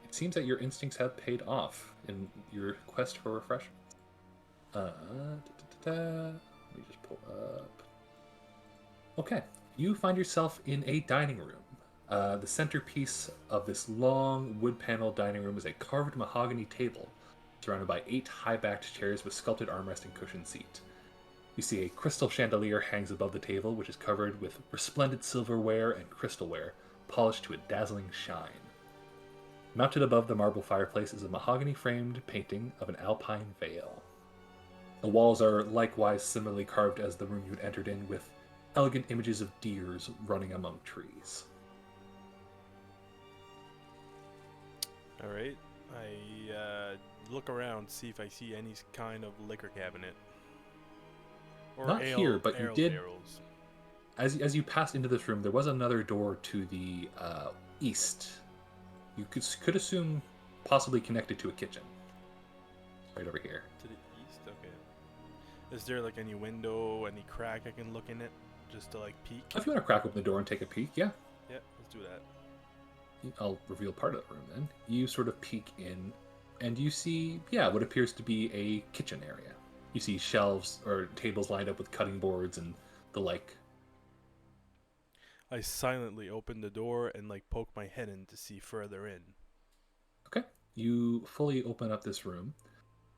It seems that your instincts have paid off in your quest for refreshments. Let me just pull up. Okay, you find yourself in a dining room. The centerpiece of this long wood-paneled dining room is a carved mahogany table, surrounded by 8 high-backed chairs with sculpted armrest and cushioned seat. You see a crystal chandelier hangs above the table, which is covered with resplendent silverware and crystalware, polished to a dazzling shine. Mounted above the marble fireplace is a mahogany-framed painting of an alpine vale. The walls are likewise similarly carved as the room you'd entered in, with elegant images of deers running among trees. All right. I look around, see if I see any kind of liquor cabinet. Or Not here, but you ale did. barrels. As you passed into this room, there was another door to the east. You could assume possibly connected to a kitchen. Right over here. To the east? Okay. Is there like any window, any crack I can look in it? Just to like peek? If you want to crack open the door and take a peek, yeah. Yeah, let's do that. I'll reveal part of the room then. You sort of peek in, and you see, what appears to be a kitchen area. You see shelves or tables lined up with cutting boards and the like. I silently open the door and like poke my head in to see further in. Okay. You fully open up this room.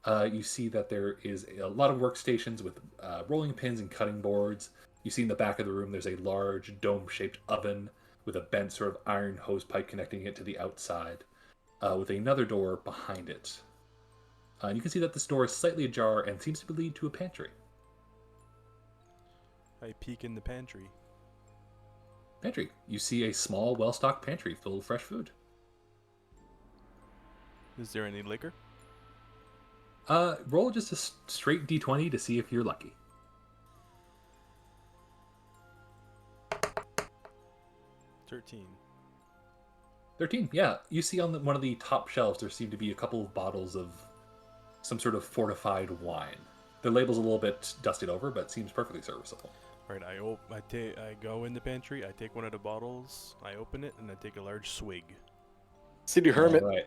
You see that there is a lot of workstations with rolling pins and cutting boards. You see in the back of the room there's a large dome-shaped oven with a bent sort of iron hose pipe connecting it to the outside, with another door behind it. And you can see that this door is slightly ajar and seems to lead to a pantry. I peek in the pantry. Pantry. You see a small, well-stocked pantry filled with fresh food. Is there any liquor? Roll just a straight d20 to see if you're lucky. 13. 13, yeah. You see on one of the top shelves there seem to be a couple of bottles of some sort of fortified wine. The label's a little bit dusted over, but seems perfectly serviceable. Alright, I go in the pantry, I take one of the bottles, I open it, and I take a large swig. City Hermit. All right.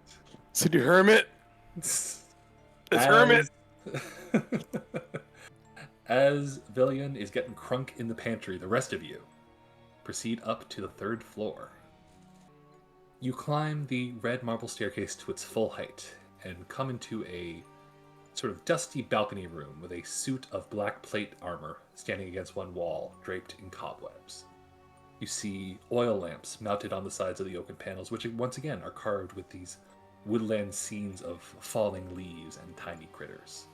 City Hermit. It's Hermit. As Villian is getting crunk in the pantry, the rest of you proceed up to the 3rd floor. You climb the red marble staircase to its full height and come into a sort of dusty balcony room with a suit of black plate armor standing against one wall, draped in cobwebs. You see oil lamps mounted on the sides of the oaken panels, which once again are carved with these woodland scenes of falling leaves and tiny critters.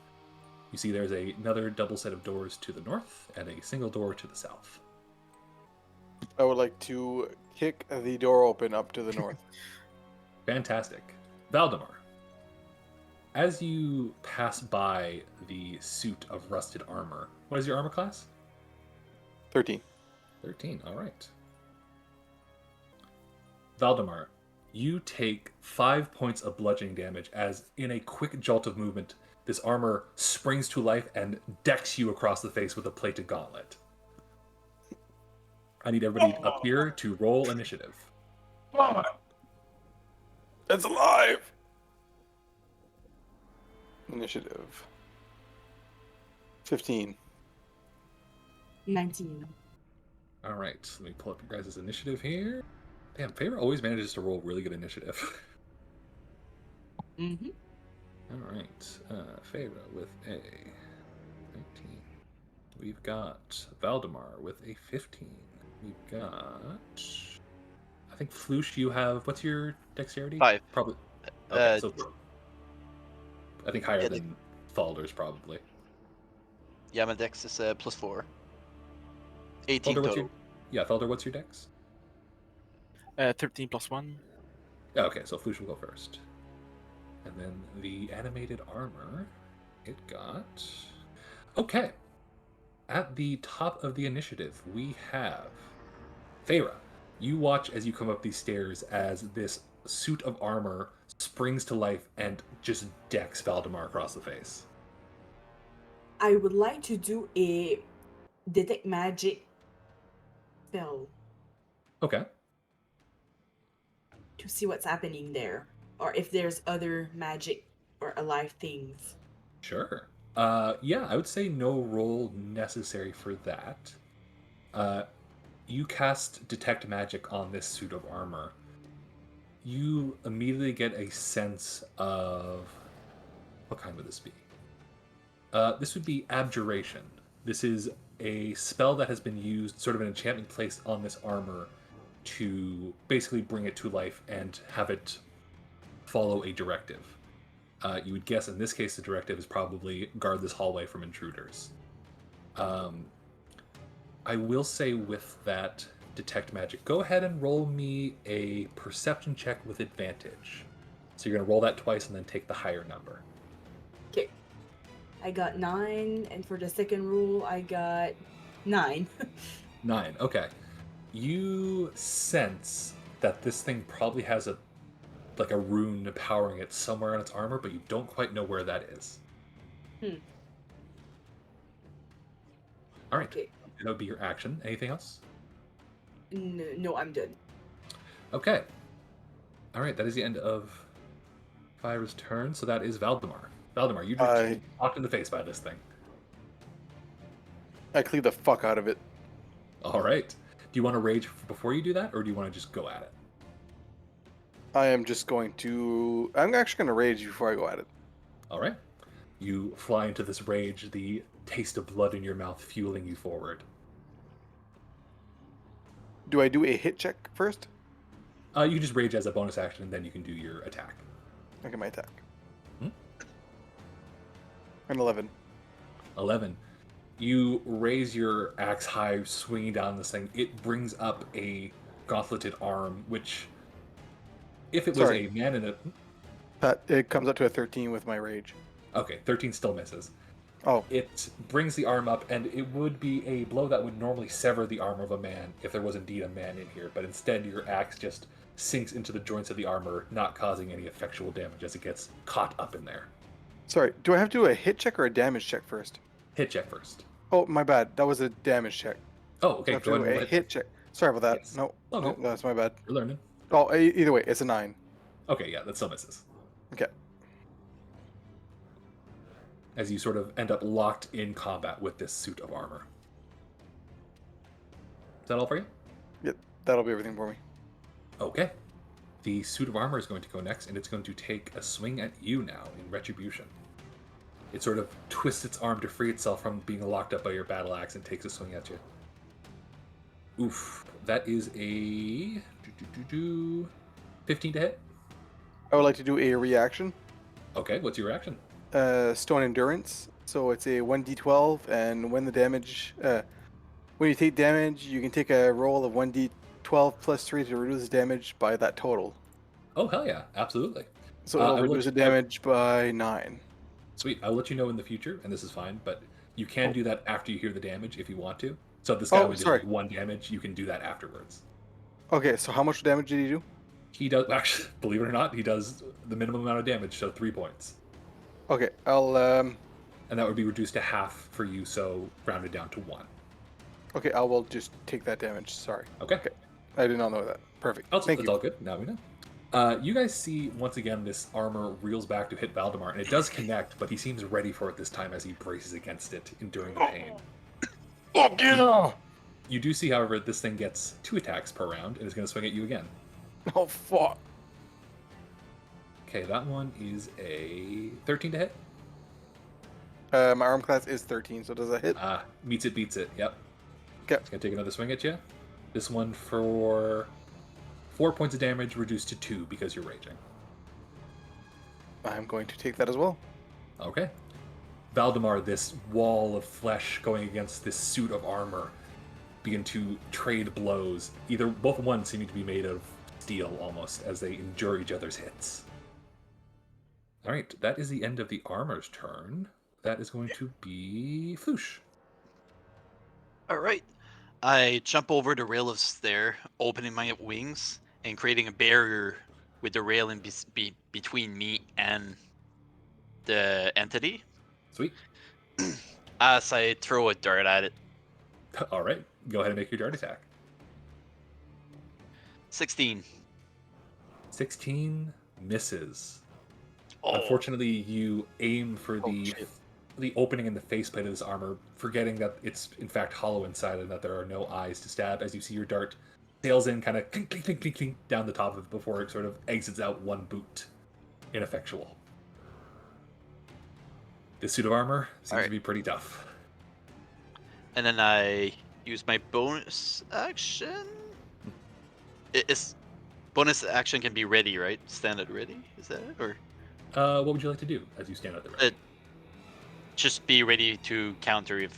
You see there's another double set of doors to the north and a single door to the south. I would like to kick the door open up to the north. Fantastic. Valdemar, as you pass by the suit of rusted armor, what is your armor class? 13. 13, all right. Valdemar, you take 5 points of bludgeoning damage as, in a quick jolt of movement, this armor springs to life and decks you across the face with a plated gauntlet. I need everybody up here to roll initiative. It's alive! Initiative. 15. 19. All right, let me pull up your guys' initiative here. Damn, Favor always manages to roll really good initiative. Mm-hmm. All right, Favor with a 19. We've got Valdemar with a 15. We've got... I think Floosh, you have... What's your dexterity? 5. Probably... Okay, Uh, so... I think higher yeah, than Falder's, probably. Yeah, my dex is +4. 18 Felder, what's total. your... Yeah, Felder, what's your dex? 13 plus 1. Okay, so Floosh will go first. And then the animated armor, it got... Okay. At the top of the initiative, we have... Feyre, you watch as you come up these stairs as this suit of armor springs to life and just decks Valdemar across the face. I would like to do a detect magic spell Okay. to see what's happening there, or if there's other magic or alive things. Sure. Yeah, I would say no roll necessary for that. You cast Detect Magic on this suit of armor. You immediately get a sense of... What kind would this be? This would be Abjuration. This is a spell that has been used, sort of an enchantment placed on this armor to basically bring it to life and have it follow a directive. You would guess in this case the directive is probably guard this hallway from intruders. I will say with that detect magic, go ahead and roll me a perception check with advantage. So you're going to roll that twice and then take the higher number. Okay. I got 9, and for the second rule, I got 9. 9, okay. You sense that this thing probably has a rune powering it somewhere on its armor, but you don't quite know where that is. All right. Okay. That would be your action. Anything else? No, I'm done. Okay. All right, that is the end of Fire's turn, so that is Valdemar. Valdemar, you just knocked in the face by this thing. I clean the fuck out of it. All right. Do you want to rage before you do that, or do you want to just go at it? I am just going to... I'm actually going to rage before I go at it. All right. You fly into this rage, the taste of blood in your mouth fueling you forward. Do I do a hit check first? You can just rage as a bonus action, and then you can do your attack. Okay, my attack. Hmm? An 11. 11. You raise your axe high, swinging down this thing. It brings up a gauntleted arm, which, if it was Sorry. a man in a... It comes up to a 13 with my rage. Okay, 13 still misses. Oh, It brings the arm up, and it would be a blow that would normally sever the arm of a man if there was indeed a man in here, but instead your axe just sinks into the joints of the armor, not causing any effectual damage as it gets caught up in there. sorry. Do I have to do a hit check or a damage check first? Hit check first. Oh, my bad. That was a damage check. Oh, I okay, have to go ahead do and a roll hit check. Sorry about that. Yes. No, Oh, no, good. that's my bad. You're learning. Oh, either way, it's a 9. Okay, yeah, that still misses. Okay. As you sort of end up locked in combat with this suit of armor. Is that all for you? Yep, that'll be everything for me. Okay. The suit of armor is going to go next, and it's going to take a swing at you now in retribution. It sort of twists its arm to free itself from being locked up by your battle axe and takes a swing at you. Oof. That is a 15 to hit. I would like to do a reaction. Okay, what's your reaction? Stone Endurance. So it's a 1d12, and when you take damage, you can take a roll of 1d12 plus 3 to reduce damage by that total. Oh, hell yeah, absolutely. So it'll I will reduce the let you- damage by 9. Sweet, I'll let you know in the future, and this is fine, but you can Oh. do that after you hear the damage if you want to. So if this guy Oh, only did sorry. like 1 damage, you can do that afterwards. Okay, so how much damage did he do? He does, actually, believe it or not, he does the minimum amount of damage, so 3 points. Okay, I'll And that would be reduced to half for you, so rounded down to 1. okay, I will just take that damage. Sorry. Okay. I did not know that. Perfect. Thank It's you. all good. Now we know. You guys see, once again, this armor reels back to hit Valdemar, and it does connect, but he seems ready for it this time as he braces against it, enduring the pain. Oh, yeah! You do see, however, this thing gets 2 attacks per round, and is going to swing at you again. Oh, fuck. Okay, that one is a 13 to hit. My arm class is 13, so does that hit? Meets it, beats it. Yep. Okay. It's going to take another swing at you. This one for 4 points of damage, reduced to 2 because you're raging. I'm going to take that as well. Okay. Valdemar, this wall of flesh going against this suit of armor, begin to trade blows. Both ones seeming to be made of steel almost, as they endure each other's hits. Alright, that is the end of the armor's turn. That is going to be Floosh. All right. I jump over the rail of stair, opening my wings and creating a barrier with the rail between me and the entity. Sweet. As I throw a dart at it. Alright, go ahead and make your dart attack. 16. 16 misses. Oh, Unfortunately, you aim for shit. the opening in the faceplate of this armor, forgetting that it's in fact hollow inside and that there are no eyes to stab, as you see your dart sails in, kind of clink, clink, clink, clink, clink, down the top of it before it sort of exits out one boot. Ineffectual. This suit of armor seems to be pretty tough. and then I use my bonus action. It's bonus action can be ready, right? Stand at ready. Is that it, or What would you like to do as you stand at the ready? just be ready to counter if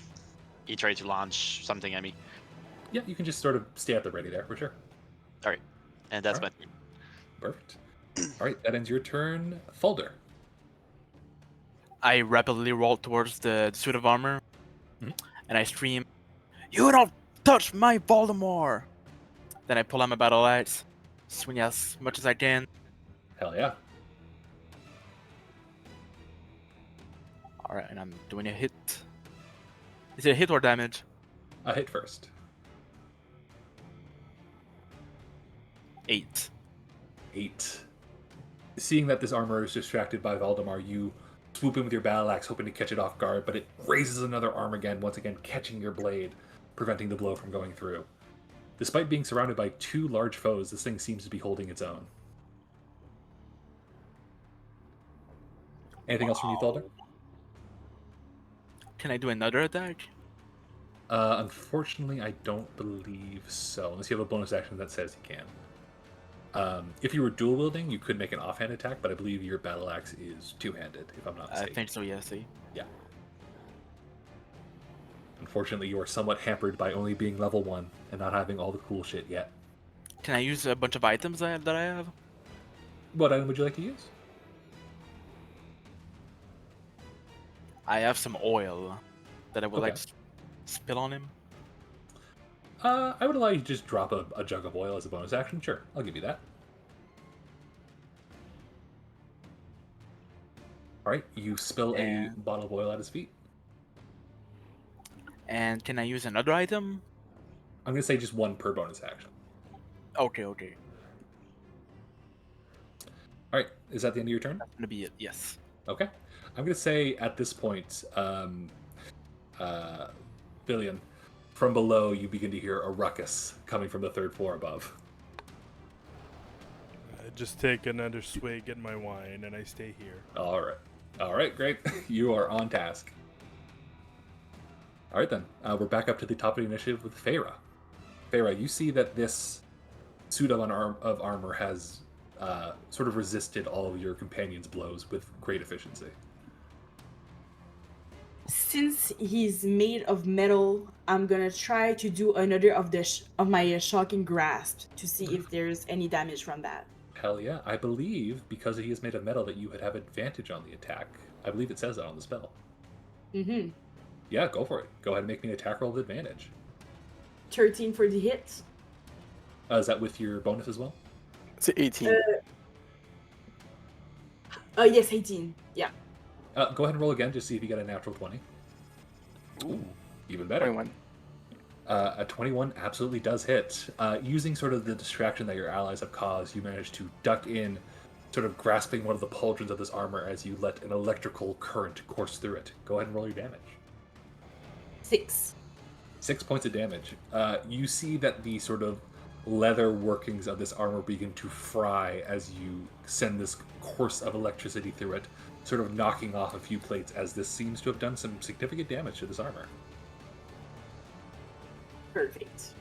he tries to launch something at me? Yeah, you can just sort of stay at the ready there, for sure. All right, and that's Alright. my turn. Perfect. Alright, that ends your turn. Fulder. I rapidly roll towards the suit of armor, Mhm. and I scream, "You don't touch my Voldemort!" Then I pull out my battle axe, swing as much as I can. Hell yeah. Alright, and I'm doing a hit. Is it a hit or damage? A hit first. 8. 8. Seeing that this armor is distracted by Valdemar, you swoop in with your battle axe, hoping to catch it off guard, but it raises another arm again, once again catching your blade, preventing the blow from going through. Despite being surrounded by 2 large foes, this thing seems to be holding its own. Anything else from you, Fulder? Can I do another attack? Unfortunately, I don't believe so, unless you have a bonus action that says you can. If you were dual wielding, you could make an offhand attack, but I believe your battle axe is two-handed, if I'm not I mistaken. think so, yes. See? Yeah. Unfortunately, you are somewhat hampered by only being level 1 and not having all the cool shit yet. Can I use a bunch of items that I have? What item would you like to use? I have some oil that I would like Okay. to spill on him. I would allow you to just drop a jug of oil as a bonus action. Sure, I'll give you that. Alright, you spill a And- bottle of oil at his feet. And can I use another item? I'm going to say just 1 per bonus action. Okay. Alright, is that the end of your turn? That's gonna be it, yes. Okay. I'm going to say at this point, Billion, from below you begin to hear a ruckus coming from the 3rd floor above. I just take another swig at my wine and I stay here. Alright, great. You are on task. Alright then, we're back up to the top of the initiative with Feyre. Feyre, you see that this suit of armor has sort of resisted all of your companion's blows with great efficiency. Since he's made of metal, I'm gonna try to do another of my shocking grasp to see if there's any damage from that. Hell yeah. I believe, because he is made of metal, that you would have advantage on the attack. I believe it says that on the spell. Mm-hmm. Yeah, go for it. Go ahead and make me an attack roll with advantage. 13 for the hit. Is that with your bonus as well? It's 18. Yes, 18. Yeah. Go ahead and roll again, just see if you get a natural 20. Ooh, even better. 21. A 21 absolutely does hit. Using sort of the distraction that your allies have caused, you manage to duck in, sort of grasping one of the pauldrons of this armor as you let an electrical current course through it. Go ahead and roll your damage. 6. 6 points of damage. You see that the sort of leather workings of this armor begin to fry as you send this course of electricity through it, sort of knocking off a few plates, as this seems to have done some significant damage to this armor. Perfect.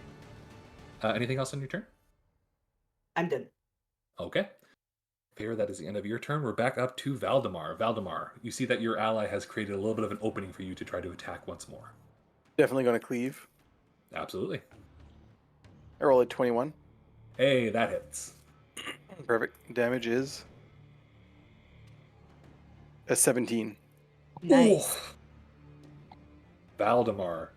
Anything else on your turn? I'm done. Okay. Fair, that is the end of your turn. We're back up to Valdemar. Valdemar, you see that your ally has created a little bit of an opening for you to try to attack once more. Definitely going to cleave. Absolutely. I roll a 21. Hey, that hits. Perfect. Damage is a 17. Nice. Ooh. Valdemar,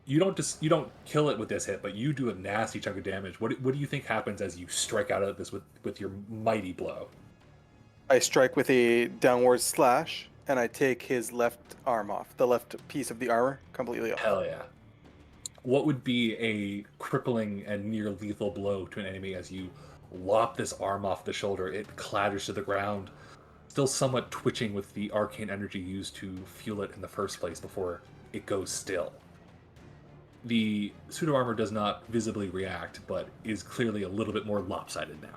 you don't kill it with this hit, but you do a nasty chunk of damage. What do you think happens as you strike out of this with your mighty blow? I strike with a downward slash, and I take his left arm off. The left piece of the armor completely off. Hell yeah. What would be a crippling and near lethal blow to an enemy as you lop this arm off the shoulder? It clatters to the ground, still somewhat twitching with the arcane energy used to fuel it in the first place before it goes still. The suit of armor does not visibly react, but is clearly a little bit more lopsided now,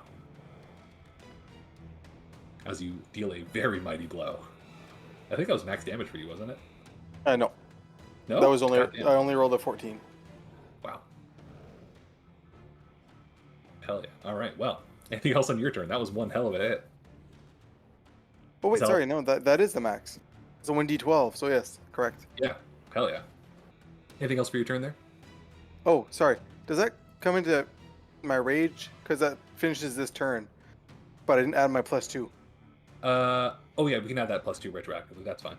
as you deal a very mighty blow. I think that was max damage for you, wasn't it? No. No? That was only Goddamn. I only rolled a 14. Wow. Hell yeah. Alright, well. Anything else on your turn? That was one hell of a hit. Oh wait, So- sorry, no, that is the max. It's a 1d12, so yes, correct. Yeah. Hell yeah. Anything else for your turn there? Oh, sorry. Does that come into my rage? Because that finishes this turn. But I didn't add my +2. Oh yeah, we can add that +2 retroactively. That's fine.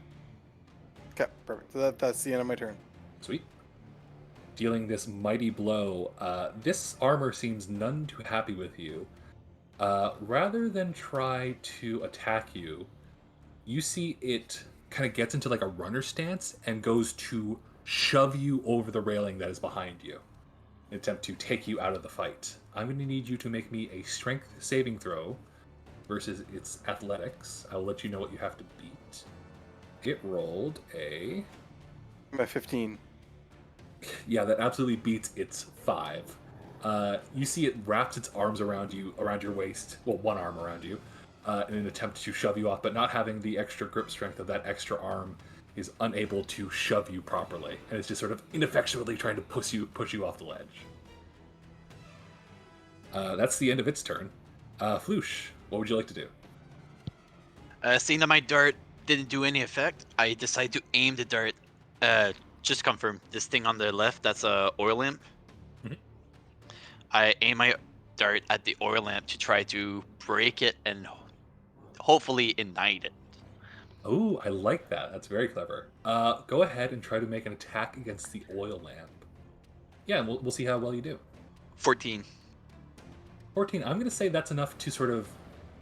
Okay, perfect. So that's the end of my turn. Sweet. Dealing this mighty blow, this armor seems none too happy with you. Rather than try to attack you, you see it kind of gets into like a runner stance and goes to shove you over the railing that is behind you, in an attempt to take you out of the fight. I'm going to need you to make me a strength saving throw versus its athletics. I'll let you know what you have to beat. It rolled a... I'm at 15. Yeah, that absolutely beats its 5. You see it wraps its arms around you, around your waist, well, one arm around you, in an attempt to shove you off, but not having the extra grip strength of that extra arm is unable to shove you properly, and it's just sort of ineffectually trying to push you off the ledge. That's the end of its turn. Floosh, what would you like to do? Seeing that my dart didn't do any effect, I decided to aim the dart. Just confirm, this thing on the left, that's a oil lamp. Mhm. I aim my dart at the oil lamp to try to break it and hopefully ignite it. Oh, I like that. That's very clever. Go ahead and try to make an attack against the oil lamp. Yeah, and we'll see how well you do. 14. 14, I'm going to say that's enough to sort of,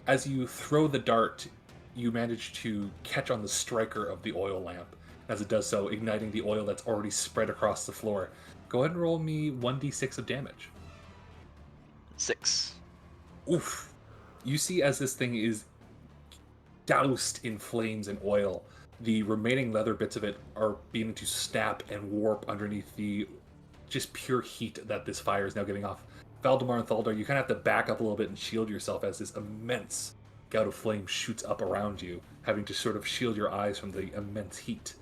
as you throw the dart, you manage to catch on the striker of the oil lamp. As it does so, igniting the oil that's already spread across the floor. Go ahead and roll me 1d6 of damage. 6. Oof. You see as this thing is doused in flames and oil, the remaining leather bits of it are beginning to snap and warp underneath the just pure heat that this fire is now giving off. Valdemar and Thaldar, you kind of have to back up a little bit and shield yourself as this immense gout of flame shoots up around you, having to sort of shield your eyes from the immense heat.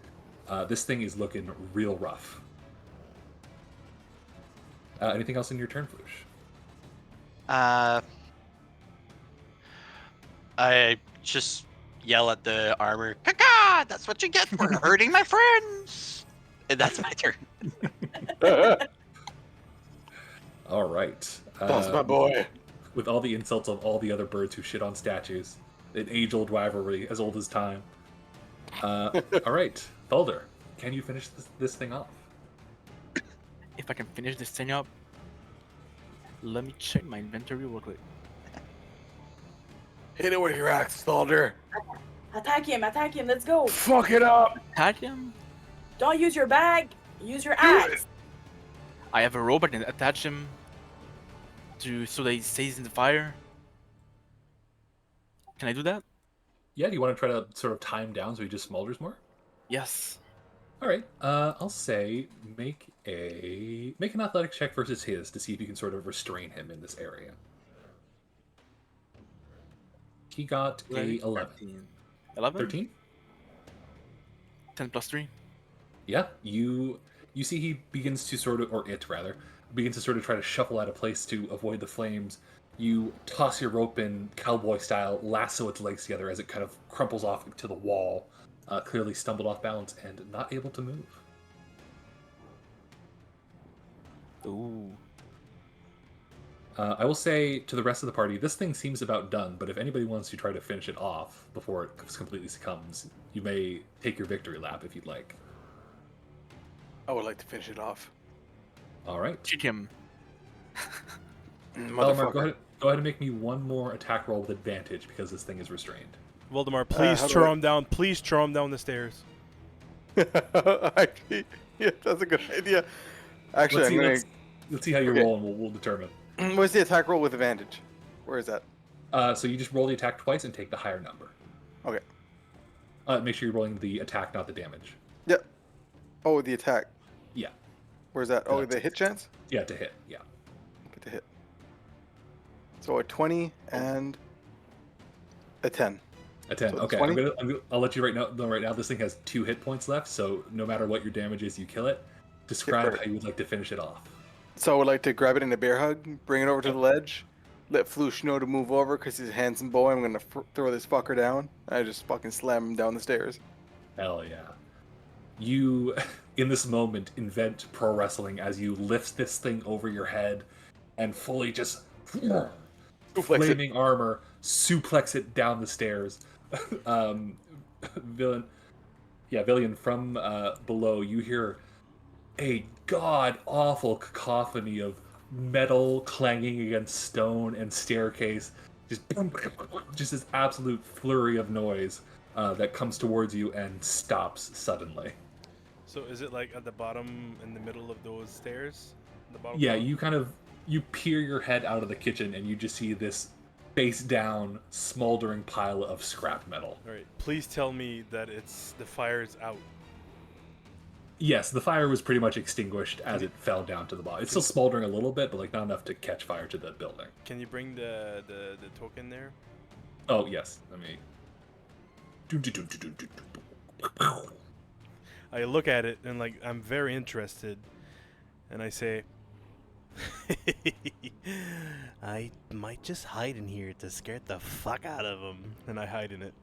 This thing is looking real rough. Anything else in your turn, Floosh? I just yell at the armor, "Caca! That's what you get for hurting my friends!" And that's my turn. All right. That's my boy. With all the insults of all the other birds who shit on statues, an age-old rivalry as old as time. All right, Balder, can you finish this thing off? If I can finish this thing up, let me check my inventory real quick. Hit it with your axe, Balder. Attack him, let's go. Fuck it up. Attack him. Don't use your bag, use your axe. I have a rope. I can attach him so that he stays in the fire. Can I do that? Yeah, do you want to try to sort of tie him down so he just smolders more? Yes. All right. I'll say make an athletics check versus his to see if you can sort of restrain him in this area. He got a 11. 11? 13? 10 plus 3. Yeah, you see he begins to sort of, or it rather, begins to sort of try to shuffle out of place to avoid the flames. You toss your rope in cowboy style, lasso its legs together as it kind of crumples off to the wall, clearly stumbled off balance and not able to move. Ooh. I will say to the rest of the party, this thing seems about done, but if anybody wants to try to finish it off before it completely succumbs, you may take your victory lap if you'd like. I would like to finish it off. All right. Shoot him. Belmar, go ahead and make me one more attack roll with advantage because this thing is restrained. Voldemort, please throw him down. Please throw him down the stairs. Actually, yeah, that's a good idea. Actually, let's see how you roll and we'll determine. What's the attack roll with advantage? Where is that? So you just roll the attack twice and take the higher number. Okay. Make sure you're rolling the attack, not the damage. Yep. Oh, the attack. Yeah. Where's that? Oh, the hit chance? Yeah, to hit. Yeah. Get the hit. So a 20 and a 10. A 10. So okay. 20? I'll let you right now. This thing has 2 hit points left, so no matter what your damage is, you kill it. Describe how you would like to finish it off. So I would like to grab it in a bear hug, bring it over to the ledge, let Floosh know to move over because he's a handsome boy. I'm going to throw this fucker down. I just fucking slam him down the stairs. Hell yeah. You, in this moment, invent pro wrestling as you lift this thing over your head and fully just flaming armor, suplex it down the stairs. Villian, from below, you hear a god-awful cacophony of metal clanging against stone and staircase. Just this absolute flurry of noise that comes towards you and stops suddenly. So is it like at the bottom, in the middle of those stairs? The bottom Yeah, floor? you peer your head out of the kitchen and you just see this face down, smoldering pile of scrap metal. All right. Please tell me that the fire's out. Yes, the fire was pretty much extinguished as it fell down to the bottom. It's still smoldering a little bit, but like not enough to catch fire to the building. Can you bring the token there? Oh yes, let me. I look at it and like I'm very interested, and I say, I might just hide in here to scare the fuck out of them, and I hide in it.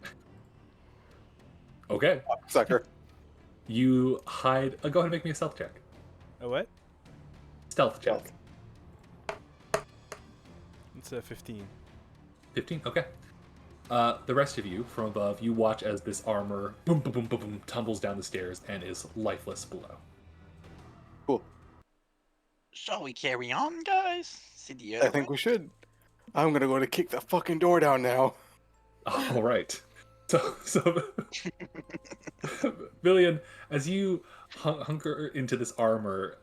Okay. Sucker. You hide. Go ahead and make me a stealth check. A what? Stealth check. It's a 15. 15? Okay. The rest of you, from above, you watch as this armor boom, boom, boom, boom, boom, tumbles down the stairs and is lifeless below. Cool. Shall we carry on, guys? See the other I think way? we should. I'm going to go to kick the fucking door down now. All right. So Villian, as you hunker into this armor,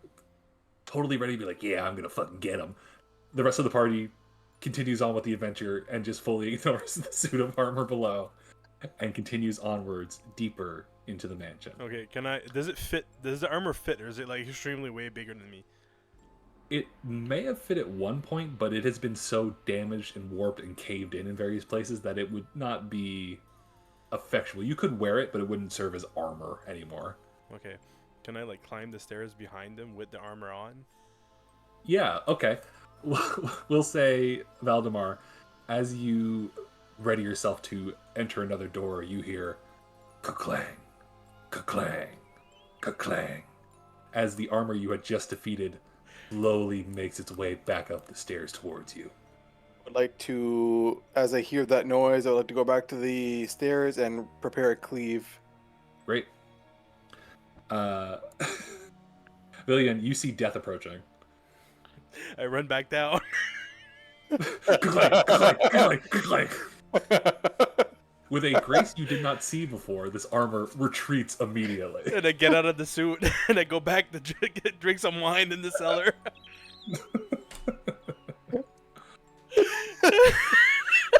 totally ready to be like, yeah, I'm gonna fucking get him. The rest of the party continues on with the adventure and just fully ignores the suit of armor below and continues onwards deeper into the mansion. Okay, does it fit? Does the armor fit, or is it like extremely way bigger than me? It may have fit at one point, but it has been so damaged and warped and caved in various places that it would not be effectual. You could wear it, but it wouldn't serve as armor anymore. Okay, can I like climb the stairs behind them with the armor on? Yeah, okay. We'll say, Valdemar, as you ready yourself to enter another door, you hear ka-clang, ka-clang, ka-clang, as the armor you had just defeated slowly makes its way back up the stairs towards you. I'd like to, as I hear that noise, I'd like to go back to the stairs and prepare a cleave. Great. Villian, you see death approaching. I run back down. Ka-clang, ka-clang, ka-clang, ka-clang. With a grace you did not see before, this armor retreats immediately. And I get out of the suit and I go back to drink some wine in the cellar.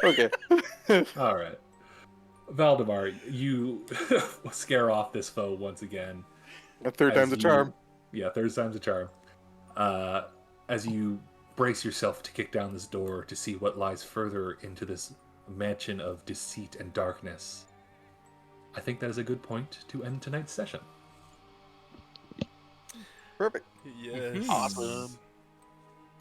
Okay. All right. Valdemar, you scare off this foe once again. A third time's a charm. Yeah, third time's a charm. As you brace yourself to kick down this door to see what lies further into this mansion of deceit and darkness, I think that is a good point to end tonight's session. Perfect. Yes. Awesome.